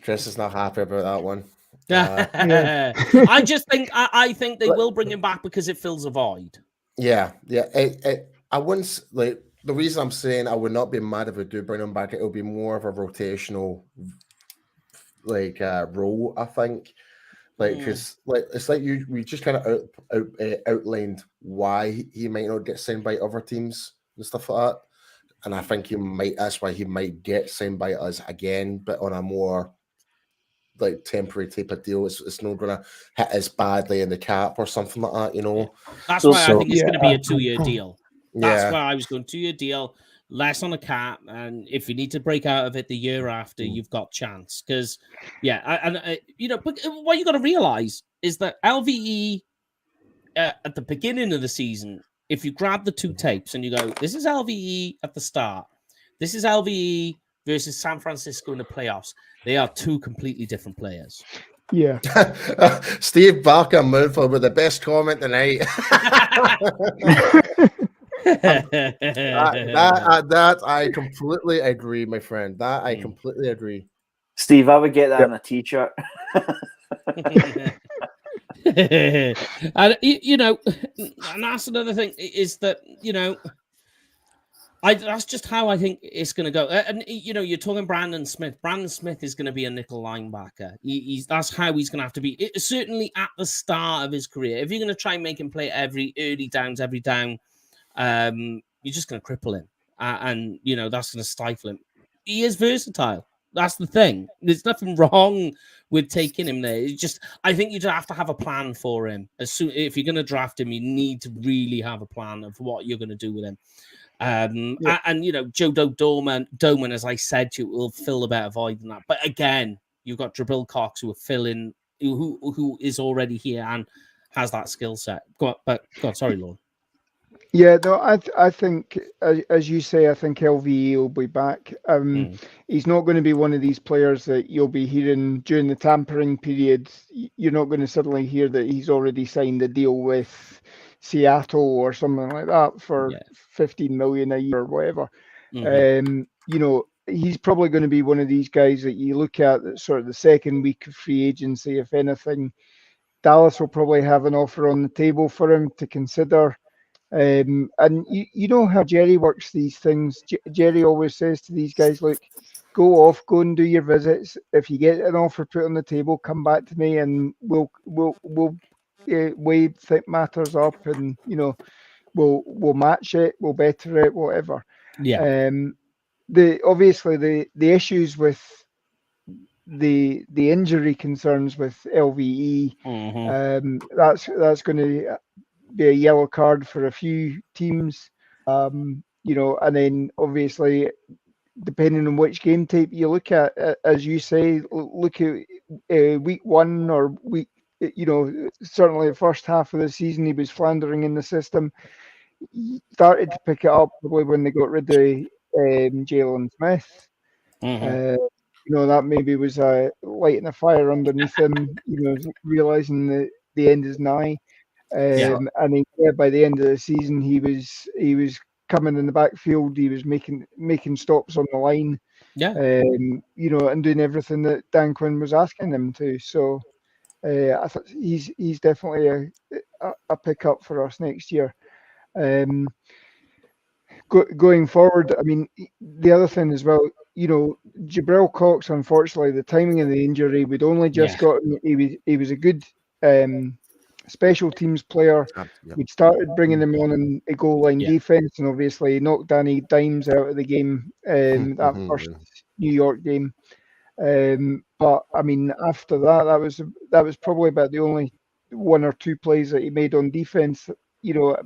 Chris is not happy about that one. I just think I think they will bring him back because it fills a void. Yeah. I wouldn't like the reason I'm saying I would not be mad if we do bring him back. It'll be more of a rotational role, I think. Because it's like we just kind of outlined why he might not get signed by other teams and stuff like that. And I think that's why he might get signed by us again, but on a more temporary type of deal. It's not going to hit as badly in the cap or something like that, That's why I think it's going to be a 2-year deal. That's why I was going 2-year deal, less on the cap, and if you need to break out of it the year after, you've got chance. Because, but what you got to realize is that LVE at the beginning of the season, if you grab the two tapes and you go, this is LVE at the start, this is LVE versus San Francisco in the playoffs, they are two completely different players. Yeah. Steve Barker Mouthful with the best comment tonight. that I completely agree, my friend. That I completely agree. Steve, I would get that on a t-shirt. And and that's another thing is that that's just how I think it's going to go. And you're talking Brandon Smith. Brandon Smith is going to be a nickel linebacker. That's how he's going to have to be. Certainly at the start of his career. If you're going to try and make him play every down, you're just going to cripple him, and that's going to stifle him. He is versatile. That's the thing. There's nothing wrong with taking him there. It's just, I think you just have to have a plan for him. If you're going to draft him, you need to really have a plan of what you're going to do with him. And Joe Doman, as I said to you, will fill a better void than that. But again, you've got Jabril Cox who is already here and has that skill set. Go on, sorry, Lord. Yeah, no, I think, as you say, I think LVE will be back. He's not going to be one of these players that you'll be hearing during the tampering period. You're not going to suddenly hear that he's already signed a deal with Seattle or something like that for 15 million a year or whatever. He's probably going to be one of these guys that you look at that sort of the second week of free agency, if anything. Dallas will probably have an offer on the table for him to consider. And you know how Jerry works these things. Jerry always says to these guys, look, go and do your visits. If you get an offer put on the table, come back to me and we'll weigh matters up, and we'll match it, we'll better it, whatever. The issues with the injury concerns with LVE, that's going to be a yellow card for a few teams, and then obviously depending on which game tape you look at, as you say, look at week one or week, certainly the first half of the season he was floundering in the system. He started to pick it up probably when they got rid of Jalen Smith. That maybe was lighting a fire underneath him, realizing that the end is nigh. And then by the end of the season, he was coming in the backfield. He was making stops on the line. And doing everything that Dan Quinn was asking him to. So I thought he's definitely a pickup for us next year. Going forward, I mean, the other thing as well, Jabril Cox, unfortunately, the timing of the injury, we'd only just got him. He was a good special teams player. We'd started bringing him on in a goal line defense, and obviously knocked Danny Dimes out of the game, that first New York game. But I mean, after that was probably about the only one or two plays that he made on defense,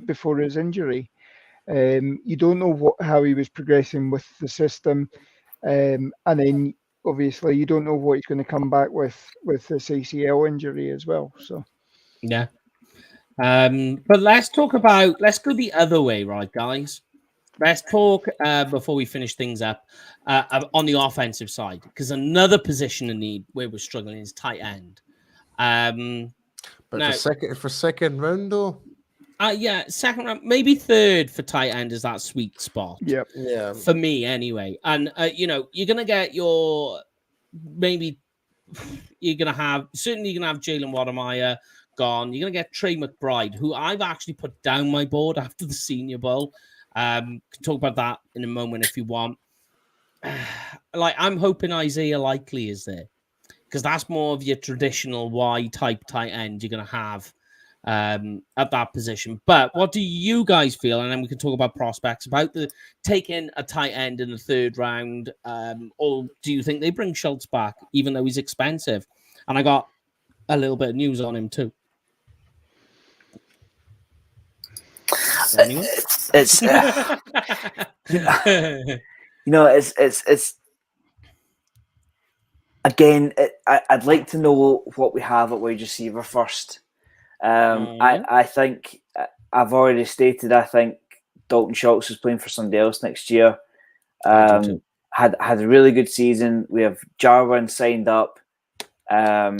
before his injury. You don't know how he was progressing with the system, and then obviously you don't know what he's going to come back with this ACL injury as well. So but let's go the other way, right, guys? Let's talk before we finish things up on the offensive side, because another position in need where we're struggling is tight end. But now, for second round though. Second round, maybe third for tight end is that sweet spot. Yeah. For me, anyway. And you're gonna get certainly you're gonna have Jalen Watermeyer gone. You're gonna get Trey McBride, who I've actually put down my board after the Senior Bowl. Can talk about that in a moment if you want. I'm hoping Isaiah Likely is there, because that's more of your traditional Y type tight end you're gonna have at that position. But what do you guys feel? And then we can talk about prospects about taking a tight end in the third round, or do you think they bring Schultz back, even though he's expensive? And I got a little bit of news on him too. Anyone? It's again. I'd like to know what we have at wide receiver first. I think I've already stated I think Dalton Schultz is playing for somebody else next year. Had a really good season. We have Jarwin signed up. I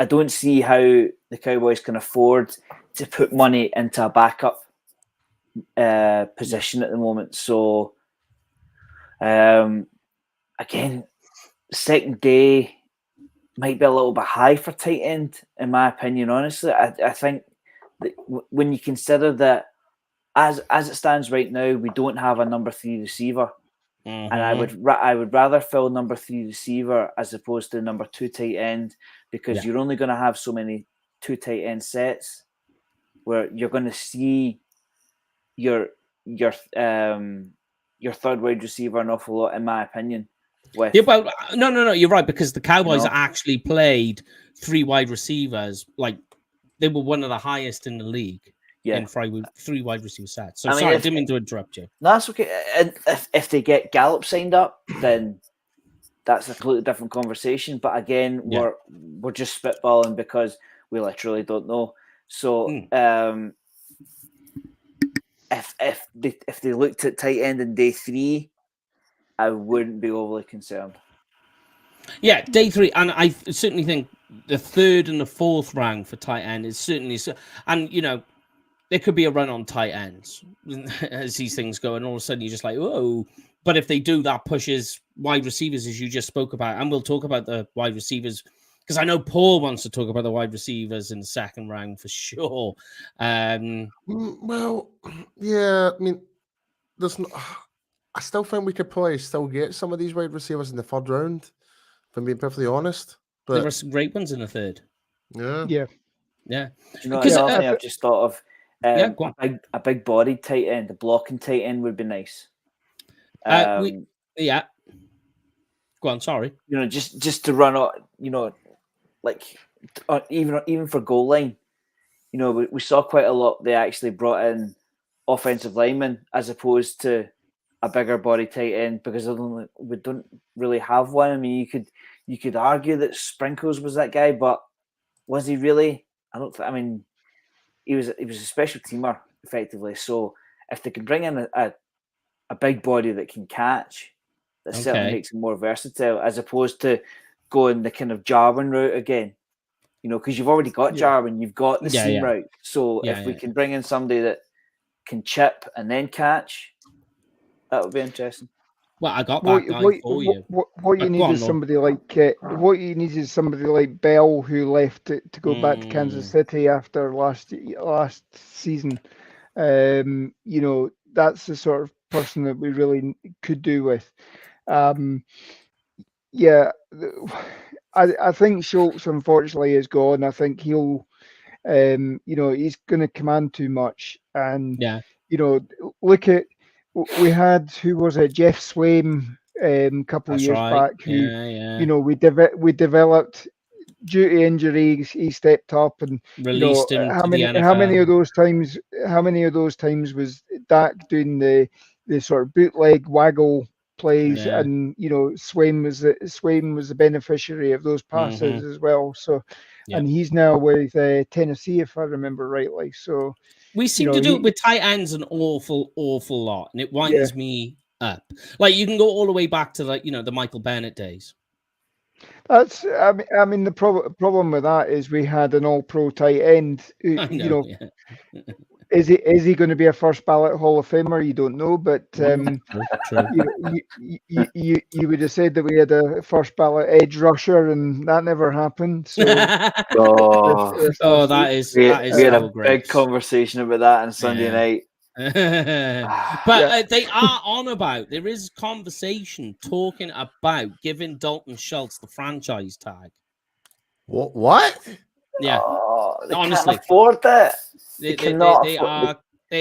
don't see how the Cowboys can afford to put money into a backup position at the moment. So again, second day might be a little bit high for tight end, in my opinion. Honestly, I think that when you consider that as it stands right now, we don't have a number 3 receiver, and I would rather fill number 3 receiver as opposed to number 2 tight end, because you're only going to have so many 2 tight end sets where you're going to see your third wide receiver an awful lot, in my opinion. No, you're right, because the Cowboys actually played 3 wide receivers. Like, they were one of the highest in the league in 3 wide receiver sets. So I didn't mean to interrupt you. No, that's okay. And if they get Gallup signed up, then that's a completely different conversation. But again, we're just spitballing because we literally don't know. So if they looked at tight end in day 3, I wouldn't be overly concerned. Yeah, day 3, and I certainly think the third and the fourth round for tight end is certainly so. And there could be a run on tight ends as these things go, and all of a sudden you're just like, whoa. But if they do, that pushes wide receivers, as you just spoke about, and we'll talk about the wide receivers because I know Paul wants to talk about the wide receivers in the second round for sure. Well, yeah, I mean, there's no. I still think we could probably still get some of these wide receivers in the third round, if I'm being perfectly honest. But there were some great ones in the third. Yeah. Because I've just thought of a big bodied tight end, a blocking tight end would be nice. Go on, sorry. Just to run out, like even for goal line, we saw quite a lot. They actually brought in offensive linemen as opposed to a bigger body tight end because we don't really have one. I mean, you could argue that Sprinkles was that guy, but was he really? I mean, he was a special teamer effectively. So if they can bring in a big body that can catch, that certainly makes him more versatile as opposed to going the kind of Jarwin route again. Because you've already got Jarwin, you've got the seam route. So if we can bring in somebody that can chip and then catch, that would be interesting. Well, I got that guy for you. What you need is somebody like Bell, who left to go back to Kansas City after last season. That's the sort of person that we really could do with. I think Schultz unfortunately is gone. I think he'll, he's going to command too much. And look at. We had, who was it, Jeff Swaim a couple of years back, who we developed due to injury. He stepped up and released him. How many of those times was Dak doing the sort of bootleg waggle plays, and Swaim was the beneficiary of those passes as well. So, and he's now with Tennessee, if I remember rightly. So. We seem to do it with tight ends an awful lot, and it winds me up. Like you can go all the way back to the Michael Bennett days. That's I mean the problem with that is we had an all-pro tight end. Is he going to be a first ballot Hall of Famer? You don't know, but true. You would have said that we had a first ballot edge rusher, and that never happened. So, that is we had so a great. big conversation about that on Sunday night. But they are on about. There is conversation talking about giving Dalton Schultz the franchise tag. What? Yeah, they honestly, can't afford that. They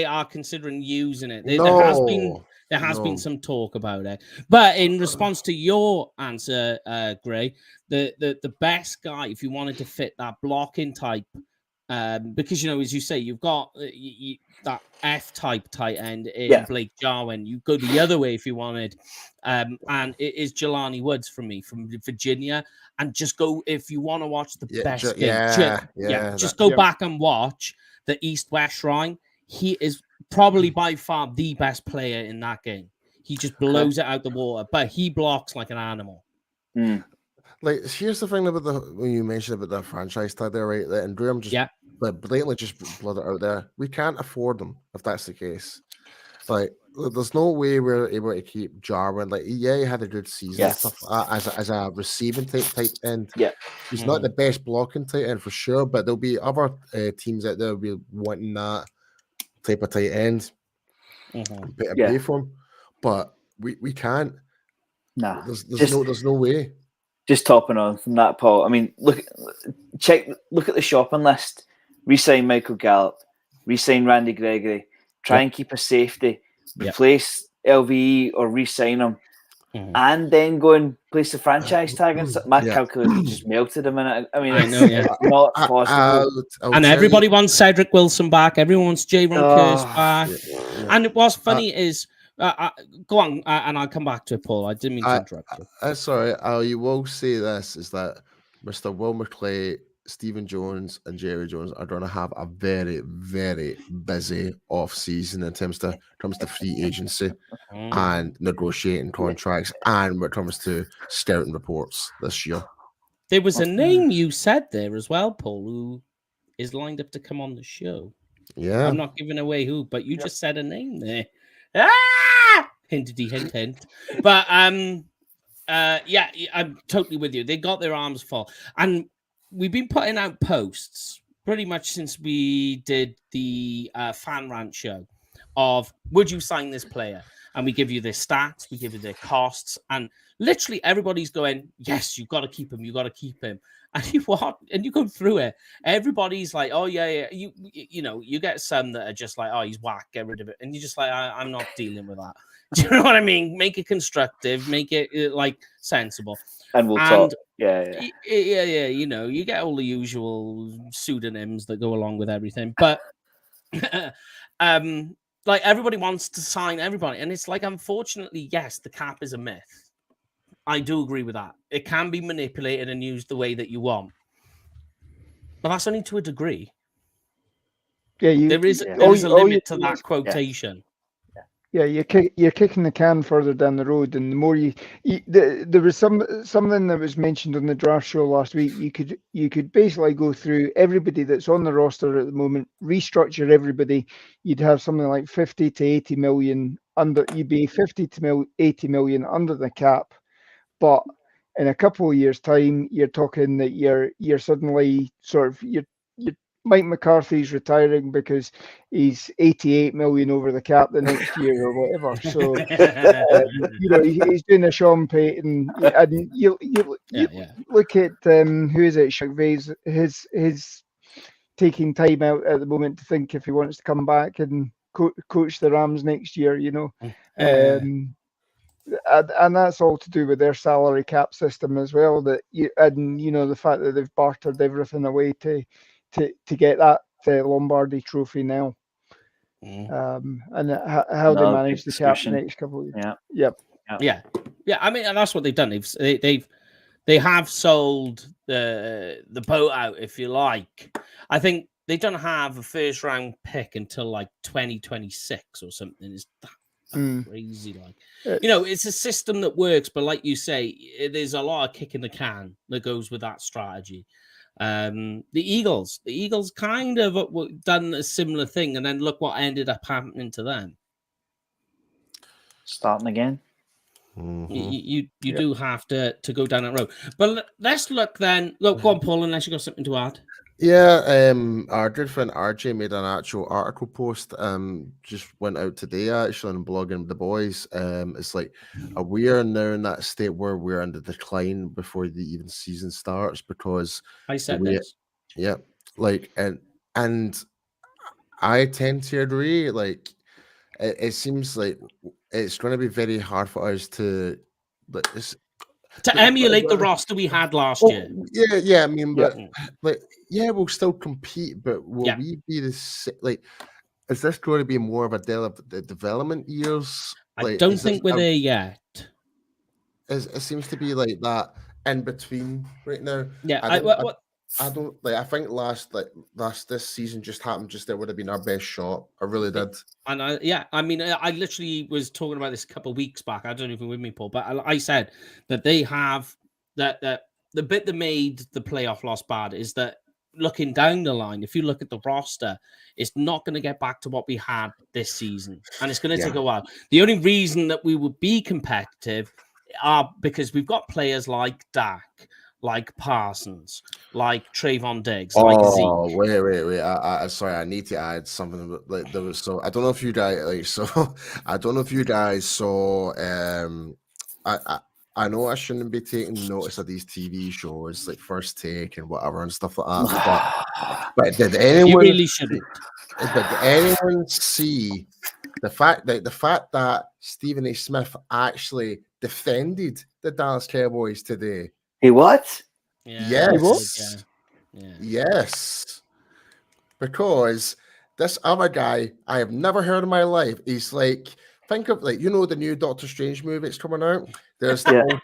are considering using it. There has been some talk about it. But in response to your answer, Gray, the best guy, if you wanted to fit that blocking type, because as you say, you've got that F-type tight end in Blake Jarwin. You go the other way if you wanted, and it is Jelani Woods from Virginia. And just go if you want to watch the best game. Just go back and watch the East-West Shrine. He is probably by far the best player in that game. He just blows it out the water, but he blocks like an animal. Like, here's the thing about when you mentioned about the franchise tag there, right? And Graham just blatantly just blood it out there. We can't afford them if that's the case. Like, there's no way we're able to keep Jarwin. Like, he had a good season and stuff as a receiving type end. Yeah, he's not the best blocking tight end for sure, but there'll be other teams out there will be wanting that type of tight end. Pay for him, but we can't. Nah, there's no way. Just topping on from that, Paul. I mean, look at the shopping list. Re-sign Michael Gallup, re-sign Randy Gregory, try and keep a safety, replace LVE or re-sign him, and then go and place the franchise tag. And my calculator just melted a minute. I mean, it's not possible. And everybody wants Cedric Wilson back. Everyone wants J-Ron Curse back. And what's funny is, go on, and I'll come back to it, Paul. I didn't mean to interrupt you. Sorry. You will say this is that Mr. Will McClay, Stephen Jones, and Jerry Jones are going to have a very, very busy off season in terms of free agency and negotiating contracts, and when it comes to scouting reports this year. There was a name you said there as well, Paul, who is lined up to come on the show. Yeah. I'm not giving away who, but you just said a name there. Ah! Hint. But yeah, I'm totally with you. They got their arms full. And we've been putting out posts pretty much since we did the fan rant show of would you sign this player? And we give you their stats, we give you their costs, and literally everybody's going, yes, you've got to keep him, And you go through it. Everybody's like, oh yeah. You know, you get some that are just like, oh, he's whack, get rid of it. And you're just like, I'm not dealing with that. Do you know what I mean? Make it constructive, make it like sensible. And we'll talk. Yeah. You know, you get all the usual pseudonyms that go along with everything. But like everybody wants to sign everybody. And it's like, unfortunately, yes, the cap is a myth. I do agree with that. It can be manipulated and used the way that you want. But that's only to a degree. Yeah, there is a limit to that quotation. Yeah, you're kicking the can further down the road, and the more there was something that was mentioned on the draft show last week. You could basically go through everybody that's on the roster at the moment, restructure everybody. You'd have something like 50 to 80 million under. You'd be 50 to 80 million under the cap, but in a couple of years' time, you're talking that you're suddenly sort of you're Mike McCarthy's retiring because he's 88 million over the cap the next year or whatever. So you know, he's doing a Sean Payton, and you look at who is it? Chagvay's his taking time out at the moment to think if he wants to come back and coach the Rams next year. You know. And that's all to do with their salary cap system as well. That you know the fact that they've bartered everything away to get that Lombardi trophy now, and how they manage the cap next couple of years. Yeah. I mean, and that's what they've done. They have sold the boat out, if you like. I think they don't have a first round pick until like 2026 or something. It's crazy, like you know, it's a system that works, but like you say, there's a lot of kicking the can that goes with that strategy. The Eagles kind of done a similar thing, and then look what ended up happening to them. Starting again. You do have to go down that road. But let's look then. Look, go on, Paul, unless you got something to add. Yeah, our good friend RJ made an actual article post. Just went out today actually on blogging with the boys. It's like we are now in that state where we're in the decline before the even season starts because I said this. Yeah, like and I tend to agree. Like it seems like it's going to be very hard for us to emulate the roster we had last year. Yeah. I mean, but like, we'll still compete, but will we be like? Is this going to be more of a development years? Like, I don't think we're there yet. It seems to be like that in between right now. Yeah, I don't like. I think last this season just happened. Just that would have been our best shot. I really did. And I mean, I literally was talking about this a couple of weeks back. I don't know if you're with me, Paul, but I said that they have that the bit that made the playoff loss bad is that looking down the line, if you look at the roster, it's not going to get back to what we had this season, and it's going to take a while. The only reason that we would be competitive are because we've got players like Dak, like Parsons, like Trayvon Diggs, like Zeke. Oh, wait. I sorry, I need to add something. Like there was I don't know if you guys saw. I know I shouldn't be taking notice of these TV shows like First Take and whatever and stuff like that. But did anyone? You really shouldn't. Did anyone see the fact that Stephen A. Smith actually defended the Dallas Cowboys today? He what? Yes. Yes. Because this other guy I have never heard in my life. He's like, think of like, you know, the new Doctor Strange movie that's coming out. There's the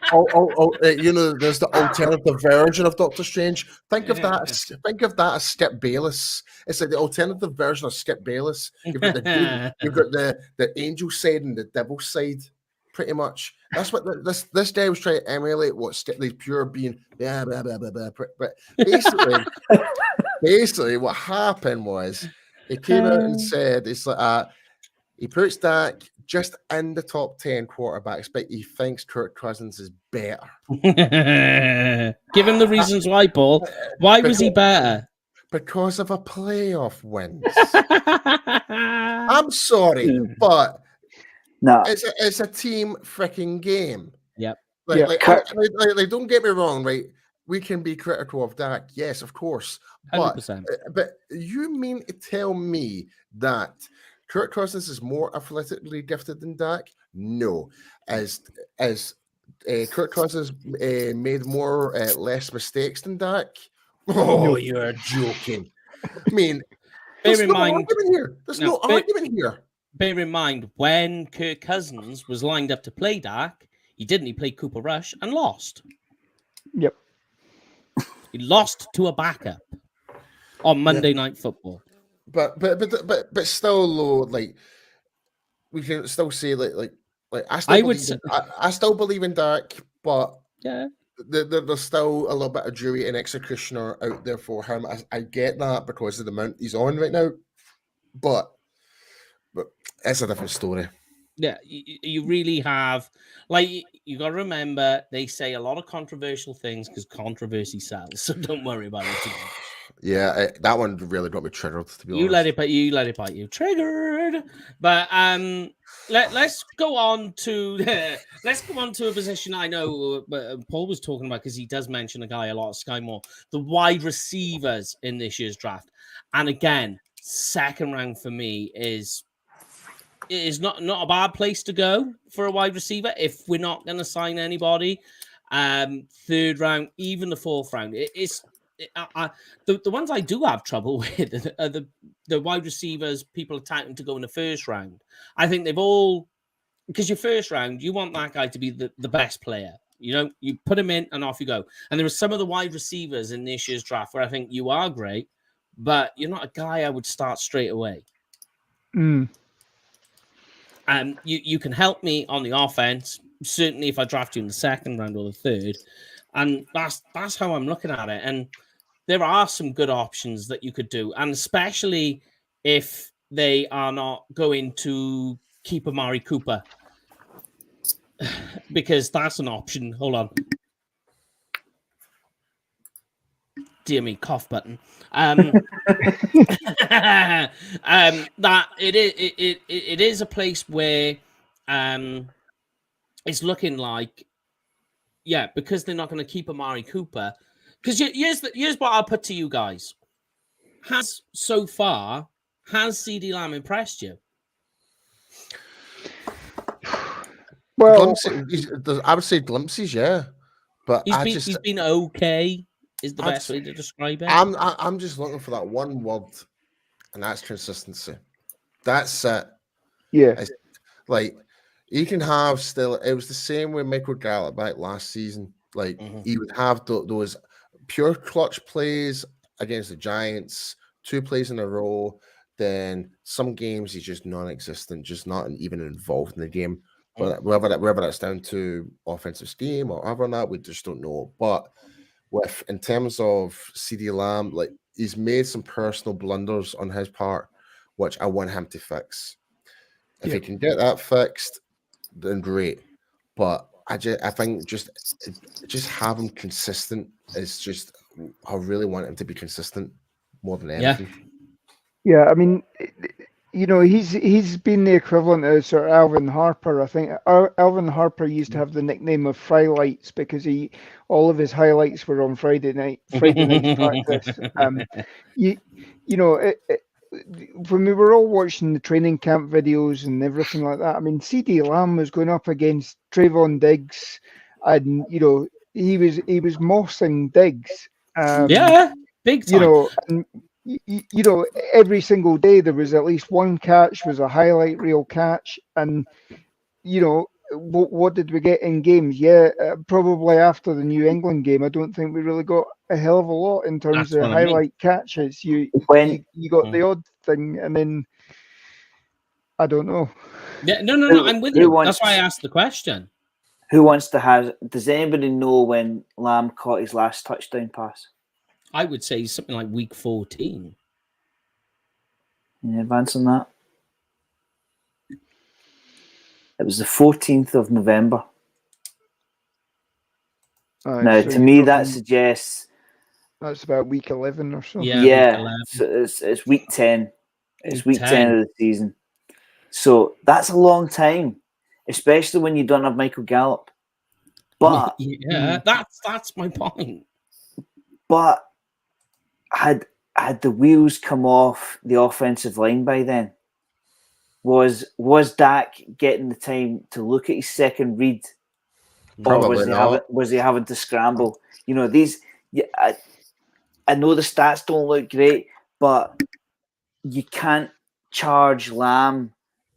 there's the alternative version of Doctor Strange. Think of that as Skip Bayless. It's like the alternative version of Skip Bayless. You've got the angel side and the devil side. pretty much. That's what this guy was trying to emulate. What these pure being, blah, blah, blah, blah, blah. But basically, what happened was he came out and said it's like he puts Dak just in the top 10 quarterbacks, but he thinks Kirk Cousins is better. Give him the reasons why, Paul. Why was he better? Because of a playoff wins. I'm sorry, but no, it's a team freaking game. Yep. Like, don't get me wrong, right? We can be critical of Dak, yes, of course. 100%. But you mean to tell me that Kirk Cousins is more athletically gifted than Dak? No. As Kirk Cousins made more less mistakes than Dak? Oh, you're joking. I mean, there's no argument here. There's no argument here. Bear in mind, when Kirk Cousins was lined up to play Dak, he didn't. He played Cooper Rush and lost. Yep. He lost to a backup on Monday Night Football. But still, though, like we can still say like I still believe in Dak, but yeah. There's still a little bit of jury and executioner out there for him. I get that because of the amount he's on right now, but it's a different story. Yeah, you really have, like, you got to remember, they say a lot of controversial things because controversy sells, so don't worry about it too much. Yeah, that one really got me triggered, to be honest. You let it bite you. Triggered. But let's go on to a position I know Paul was talking about, because he does mention a guy a lot, Sky Moore, the wide receivers in this year's draft. And again, second round for me is not a bad place to go for a wide receiver if we're not going to sign anybody. Third round, even the fourth round, the ones I do have trouble with are the wide receivers people are touting to go in the first round. I think they've all, because your first round, you want that guy to be the best player. You know, you put him in and off you go. And there are some of the wide receivers in this year's draft where I think you are great, but you're not a guy I would start straight away. You can help me on the offense, certainly if I draft you in the second round or the third. And that's how I'm looking at it. And there are some good options that you could do, and especially if they are not going to keep Amari Cooper, because that's an option. Hold on. Dear me, cough button. That it is a place where it's looking like, because they're not going to keep Amari Cooper. Because here's what I'll put to you guys. Has CD Lamb impressed you? Well, I would say glimpses, yeah. But he's been okay, is the best way to describe it. I'm just looking for that one word, and that's consistency. That's it. Yeah. Like, you can have still, it was the same with Michael Gallup back last season. Like, he would have those pure clutch plays against the Giants, 2 plays in a row. Then some games he's just non-existent, just not even involved in the game. But whether that's down to offensive scheme or whatever or not, we just don't know. But in terms of CD Lamb, like, he's made some personal blunders on his part, which I want him to fix. If he can get that fixed, then great. But I think just have him consistent is just, I really want him to be consistent more than anything. Yeah, I mean, you know, he's been the equivalent of sort of Alvin Harper. I think Alvin Harper used to have the nickname of Frylights because all of his highlights were on Friday night practice. You know, when we were all watching the training camp videos and everything like that, I mean, CD Lamb was going up against Trayvon Diggs, and you know, he was mossing Diggs. Big time. You know, and you know, every single day there was at least one catch was a highlight reel catch, and you know, what did we get in games? Probably after the New England game, I don't think we really got a hell of a lot in terms of highlight catches. You got the odd thing, and then I don't know. Yeah, no. I'm with you. That's why I asked the question. Who wants to have? Does anybody know when Lamb caught his last touchdown pass? I would say something like week 14. Any advance on that? It was the 14th of November. Now, so to me, that suggests that's about week 11 or so. Yeah, so it's week 10. It's week 10 of the season. So that's a long time, especially when you don't have Michael Gallup. But that's my point. But had the wheels come off the offensive line by then? Was Dak getting the time to look at his second read? Probably not. Was he having to scramble? You know, I know the stats don't look great, but you can't charge Lamb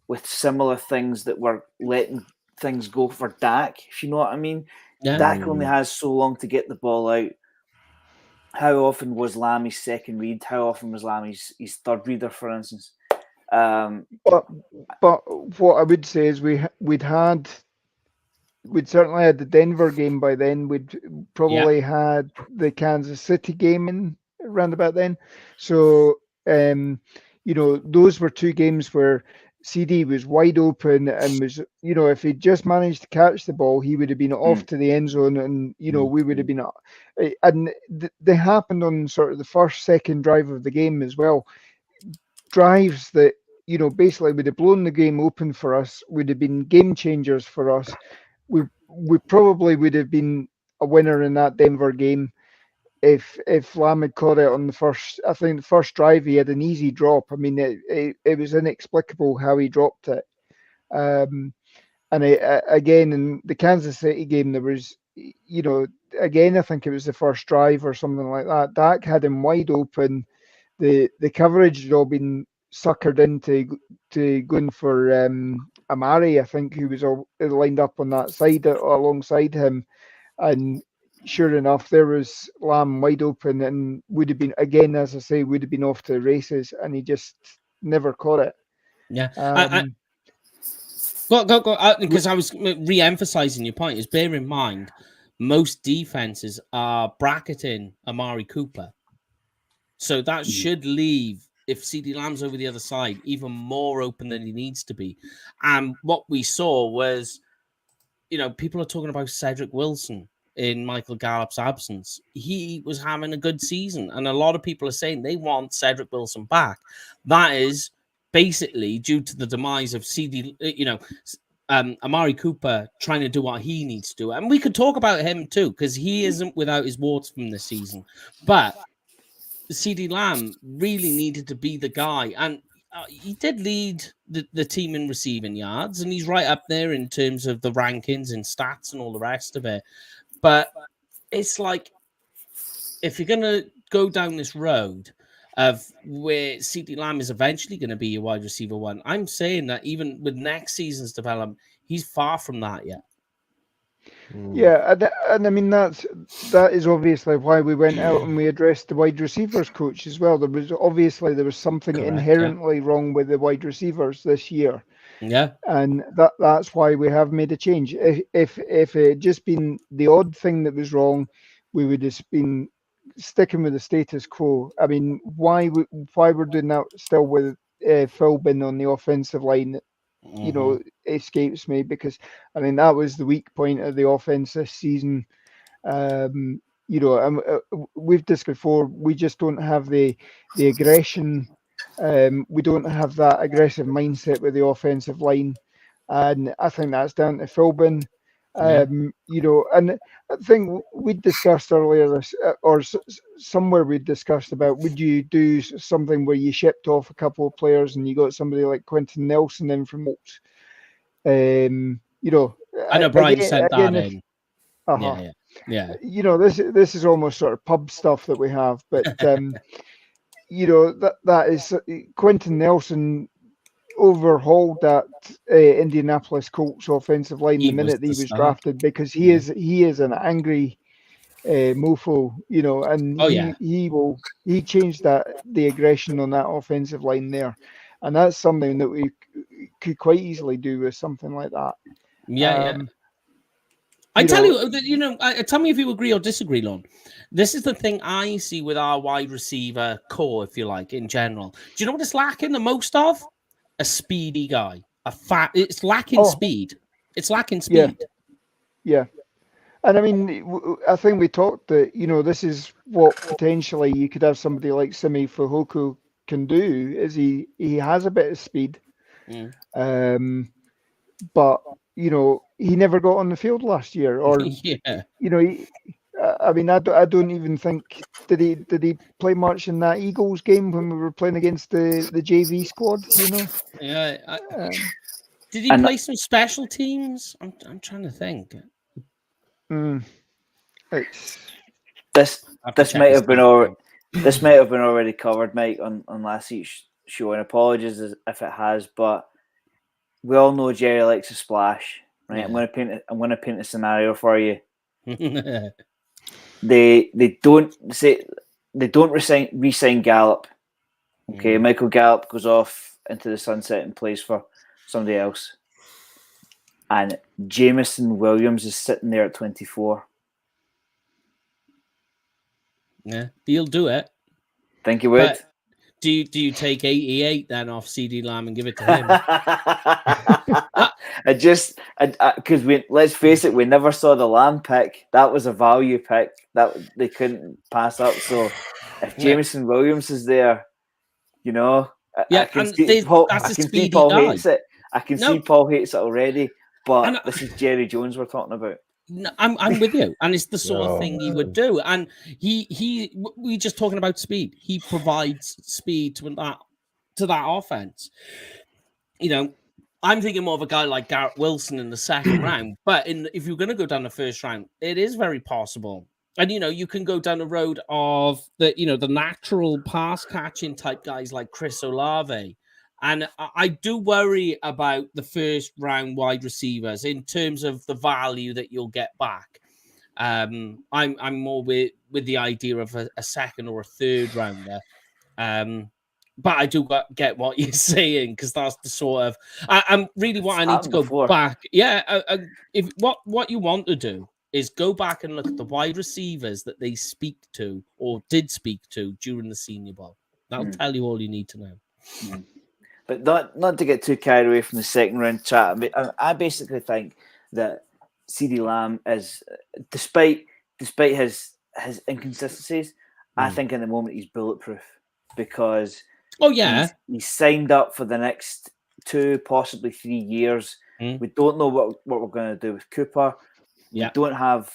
with similar things that were letting things go for Dak, if you know what I mean. Yeah. Dak only has so long to get the ball out. How often was Lamb his second read? How often was Lamb his third reader, for instance? But what I would say is we'd certainly had the Denver game by then. We'd probably had the Kansas City game in around about then. So, those were two games where CD was wide open and was, if he'd just managed to catch the ball, he would have been off to the end zone and, we would have been up. And they happened on sort of the first, second drive of the game as well. Drives that, basically would have blown the game open for us, would have been game changers for us. We probably would have been a winner in that Denver game if Lamb had caught it on the first drive. He had an easy drop. I mean, it was inexplicable how he dropped it. And again, in the Kansas City game, there was, again, I think it was the first drive or something like that. Dak had him wide open. The coverage had all been suckered into going for Amari, I think, who was all lined up on that side alongside him. And sure enough, there was Lamb wide open and would have been, again, as I say, would have been off to the races, and he just never caught it. Yeah. Go. Because I was re-emphasizing your point, is bear in mind, most defenses are bracketing Amari Cooper. So that should leave, if CD Lamb's over the other side, even more open than he needs to be. And what we saw was, people are talking about Cedric Wilson in Michael Gallup's absence. He was having a good season, and a lot of people are saying they want Cedric Wilson back. That is basically due to the demise of Amari Cooper trying to do what he needs to do. And we could talk about him too, because he isn't without his warts from this season. But CD Lamb really needed to be the guy, and he did lead the team in receiving yards, and he's right up there in terms of the rankings and stats and all the rest of it. But it's like, if you're going to go down this road of where CD Lamb is eventually going to be your wide receiver one, I'm saying that even with next season's development, he's far from that yet. Yeah, and I mean that is obviously why we went out and we addressed the wide receivers coach as well. There was something inherently wrong with the wide receivers this year. Yeah, and that's why we have made a change. If it had just been the odd thing that was wrong, we would have been sticking with the status quo. I mean, why we're doing that still with Philbin on the offensive line? Escapes me, because I mean that was the weak point of the offense this season. We've discussed before, we just don't have the aggression. We don't have that aggressive mindset with the offensive line, and I think that's down to Philbin. And I think we discussed earlier this, or somewhere we discussed about, would you do something where you shipped off a couple of players and you got somebody like Quentin Nelson in from Colts? I know Brian sent that in. Yeah. This is almost sort of pub stuff that we have, but that is Quentin Nelson overhauled that Indianapolis Colts offensive line the minute he was drafted, because he is an angry mofo, and he changed the aggression on that offensive line there. and that's something that we could quite easily do with something like that. Yeah. I tell tell me if you agree or disagree, Lon. This is the thing I see with our wide receiver core, if you like, in general. Do you know what it's lacking the most of? A speedy guy. It's lacking speed. It's lacking speed. Yeah. And I mean, I think we talked that, this is what potentially you could have somebody like Simi Fehoko can do, is he has a bit of speed. But, he never got on the field last year, or, I mean, I don't even think, did he play much in that Eagles game when we were playing against the JV squad, Yeah. Did he play some special teams? I'm trying to think. This might have been already covered, Mike, on last week's show, and apologies if it has, but we all know Jerry likes a splash, right? Yeah. I'm going to paint a scenario for you. They don't re-sign Gallup. Okay, Michael Gallup goes off into the sunset and plays for somebody else, and Jameson Williams is sitting there at 24. Yeah, he'll do it. Think you would? But do you take 88 then off CD Lamb and give it to him? Because let's face it, we never saw the Lamb pick. That was a value pick that they couldn't pass up. So if Jameson Williams is there, I can see Paul hates it. I can see Paul hates it already. But this is Jerry Jones we're talking about. No, I'm with you, and it's the sort of thing he would do. And we just talking about speed. He provides speed to that offense. I'm thinking more of a guy like Garrett Wilson in the second round. But if you're going to go down the first round, it is very possible. And you can go down the road of the natural pass catching type guys like Chris Olave. And I do worry about the first round wide receivers in terms of the value that you'll get back. I'm more with the idea of a second or a third rounder. But I do get what you're saying, because that's the sort of I'm really what I need to go back. Yeah, if what you want to do is go back and look at the wide receivers that they speak to or did speak to during the Senior Bowl. That'll tell you all you need to know. But not to get too carried away from the second round chat. I basically think that CeeDee Lamb is, despite his inconsistencies, I think in the moment he's bulletproof, because he's signed up for the next 2, possibly 3 years. We don't know what we're going to do with Cooper. We don't have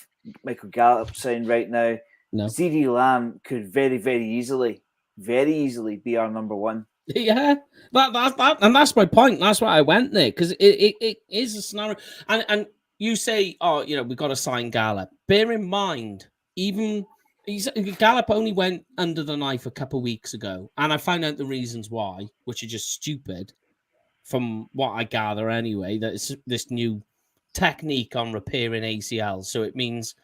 Michael Gallup signed right now. No. CeeDee Lamb could very, very easily be our number one. Yeah, and that's my point. That's why I went there, because it is a scenario. And you say, we've got to sign Gallup. Bear in mind, Gallup only went under the knife a couple of weeks ago, and I found out the reasons why, which are just stupid, from what I gather anyway. That it's this new technique on repairing ACLs. So it means,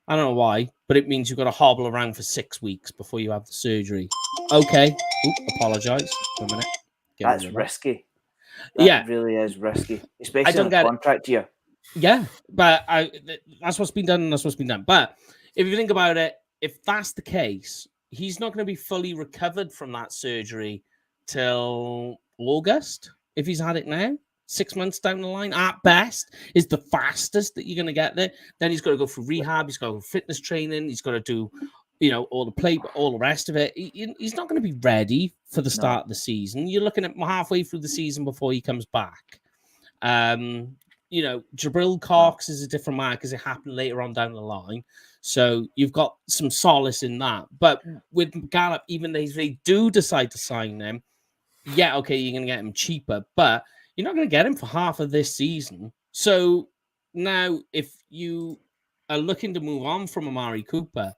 I don't know why, but it means you've got to hobble around for 6 weeks before you have the surgery. Okay. Apologize for a minute. That's risky. That really is risky, especially in a contract year. Yeah, but that's what's been done, and that's what's been done. But if you think about it, if that's the case, he's not going to be fully recovered from that surgery till August, if he's had it now. 6 months down the line, at best, is the fastest that you're going to get there. Then he's got to go through rehab. He's got to go fitness training. He's got to do, all the play, all the rest of it. He's not going to be ready for the start of the season. You're looking at halfway through the season before he comes back. Jabril Cox is a different matter because it happened later on down the line. So you've got some solace in that. But with Gallup, even if they do decide to sign him, you're going to get him cheaper, but you're not going to get him for half of this season. So now, if you are looking to move on from Amari Cooper,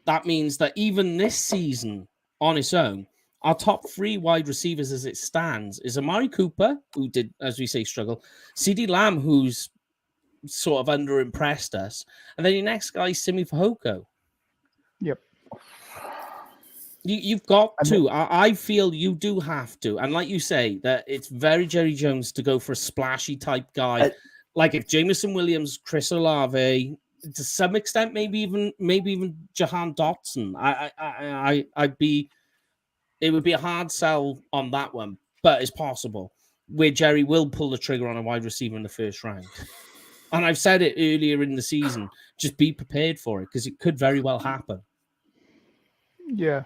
that means that even this season on its own, our top 3 wide receivers as it stands is Amari Cooper, who did, as we say, struggle, CeeDee Lamb, who's sort of underimpressed us, and then your next guy is Simi Fehoko. Yep. You've got to. I feel you do have to. And like you say, that it's very Jerry Jones to go for a splashy type guy. Like if Jameson Williams, Chris Olave, to some extent, maybe even Jahan Dotson. I'd be. It would be a hard sell on that one, but it's possible where Jerry will pull the trigger on a wide receiver in the first round. And I've said it earlier in the season. Just be prepared for it because it could very well happen. Yeah.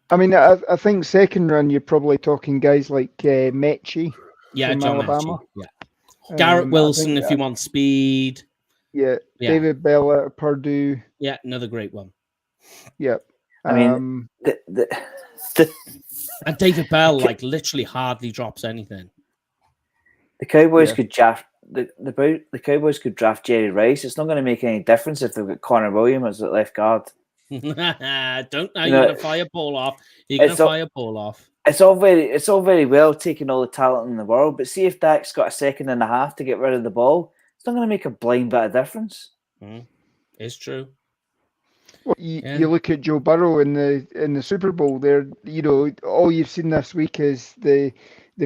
I mean, I think second round, you're probably talking guys like Mechie from John Alabama. Mechie, yeah. Garrett Wilson, if you want speed. Yeah. David Bell at Purdue. Yeah, another great one. Yeah. I mean, and David Bell literally hardly drops anything. The Cowboys could draft the Cowboys could draft Jerry Rice. It's not going to make any difference if they've got Connor Williams at left guard. You're gonna fire ball off. You're gonna fire ball off. It's all very well taking all the talent in the world, but see if Dak's got a second and a half to get rid of the ball, it's not going to make a blind bit of difference. It's true. Well, you look at Joe Burrow in the Super Bowl. There, all you've seen this week is the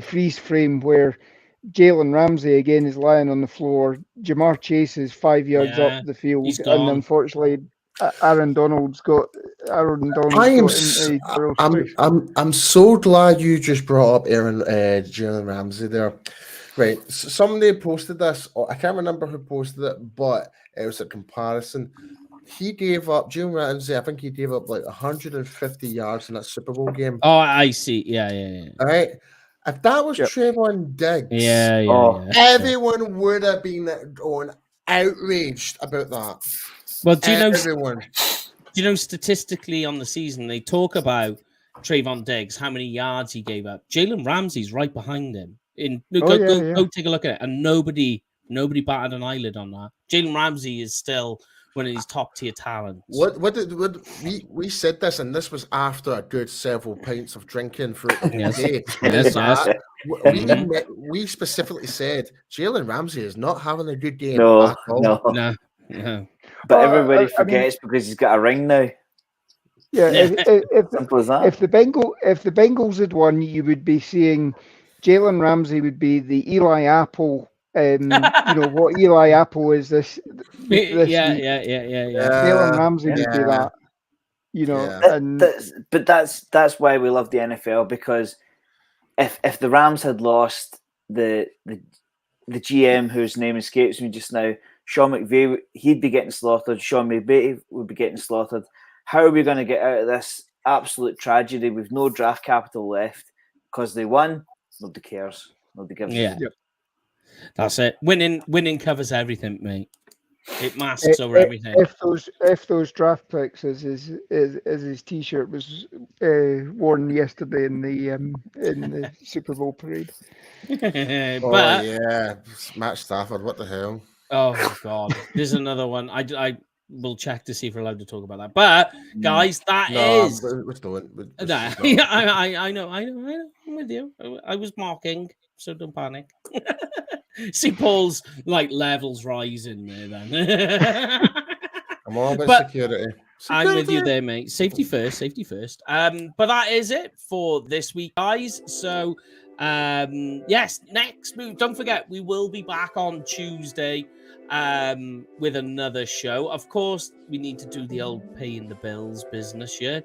freeze frame where Jalen Ramsey again is lying on the floor. Jamar Chase is 5 yards up the field, and unfortunately, Aaron Donald's got into I'm so glad you just brought up Jalen Ramsey there. Right, somebody posted this. I can't remember who posted it, but it was a comparison. He gave up, Jalen Ramsey, I think he gave up 150 yards in that Super Bowl game. Oh, I see. Yeah. All right. If that was Trayvon Diggs, everyone would have been outraged about that. Well, do you know statistically on the season, they talk about Trayvon Diggs, how many yards he gave up. Jalen Ramsey's right behind him. Go take a look at it. And nobody batted an eyelid on that. Jalen Ramsey is still one of these top tier talents. We said this, and this was after a good several pints of drinking throughout the day. We specifically said Jalen Ramsey is not having a good game. No. But everybody forgets because he's got a ring now. Yeah, simple as that. If the Bengals had won, you would be seeing Jalen Ramsey would be the Eli Apple. What Eli Apple is this week. Jalen Ramsey would be that. But that's why we love the NFL, because if the Rams had lost the GM whose name escapes me just now, Sean McVay, he'd be getting slaughtered. Sean McVay would be getting slaughtered. How are we going to get out of this absolute tragedy with no draft capital left? Because they won, nobody cares. Nobody gives a shit. That's it. Winning covers everything, mate. It masks over everything. If those draft picks, as his T-shirt was worn yesterday in the Super Bowl parade. Matt Stafford. What the hell? Oh God, there's another one. I will check to see if we're allowed to talk about that. But guys, I know. I'm with you. I was mocking, so don't panic. See Paul's levels rising there then. I'm all about security. I'm with you there, mate. Safety first. But that is it for this week, guys. So yes, next move. Don't forget, we will be back on Tuesday with another show. Of course, we need to do the old paying the bills business, yeah.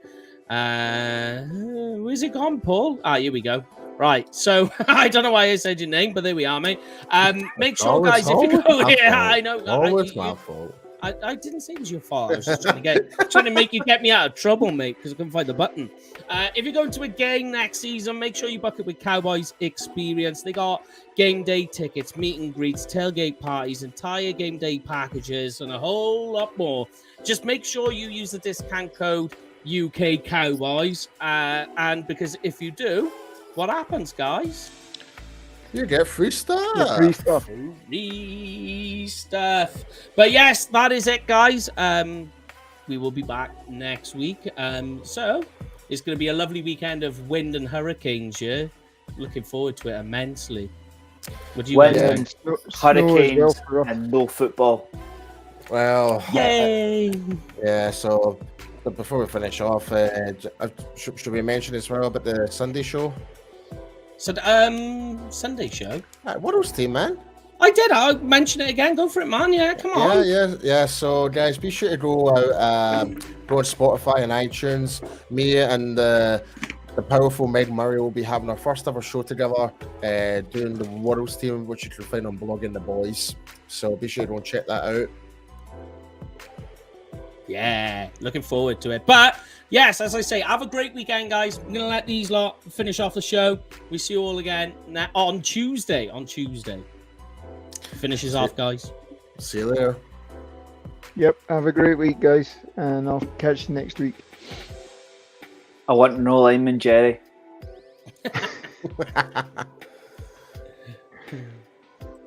Where's it gone, Paul? Here we go. Right, so I don't know why I said your name, but there we are, mate. Make sure, guys, if you go here, I know. Always my fault. I didn't say it was your fault. I was just trying to make you get me out of trouble, mate, because I couldn't find the button. If you're going to a game next season, make sure you book it with Cowboys Experience. They got game day tickets, meet and greets, tailgate parties, entire game day packages, and a whole lot more. Just make sure you use the discount code UK Cowboys, and because if you do, what happens, guys? You get free stuff. Free stuff. But yes, that is it, guys. We will be back next week. So it's going to be a lovely weekend of wind and hurricanes. Yeah, looking forward to it immensely. What do you guys think? Hurricanes and no football. Well, yay! Yeah. So But before we finish off, should we mention as well about the Sunday show? So, Sunday show. What else, team, man? I did. I'll mention it again. Go for it, man. Yeah, come on. Yeah. So, guys, be sure to go out, go on Spotify and iTunes. Me and the powerful Meg Murray will be having our first ever show together, doing the Worlds team, which you can find on Blogging the Boys. So be sure to go and check that out. Yeah, looking forward to it. But yes, as I say, have a great weekend, guys. I'm gonna let these lot finish off the show. We see you all again on Tuesday. Finishes off, guys. See you later. Yep. Have a great week, guys, and I'll catch you next week. I want no lineman, Jerry.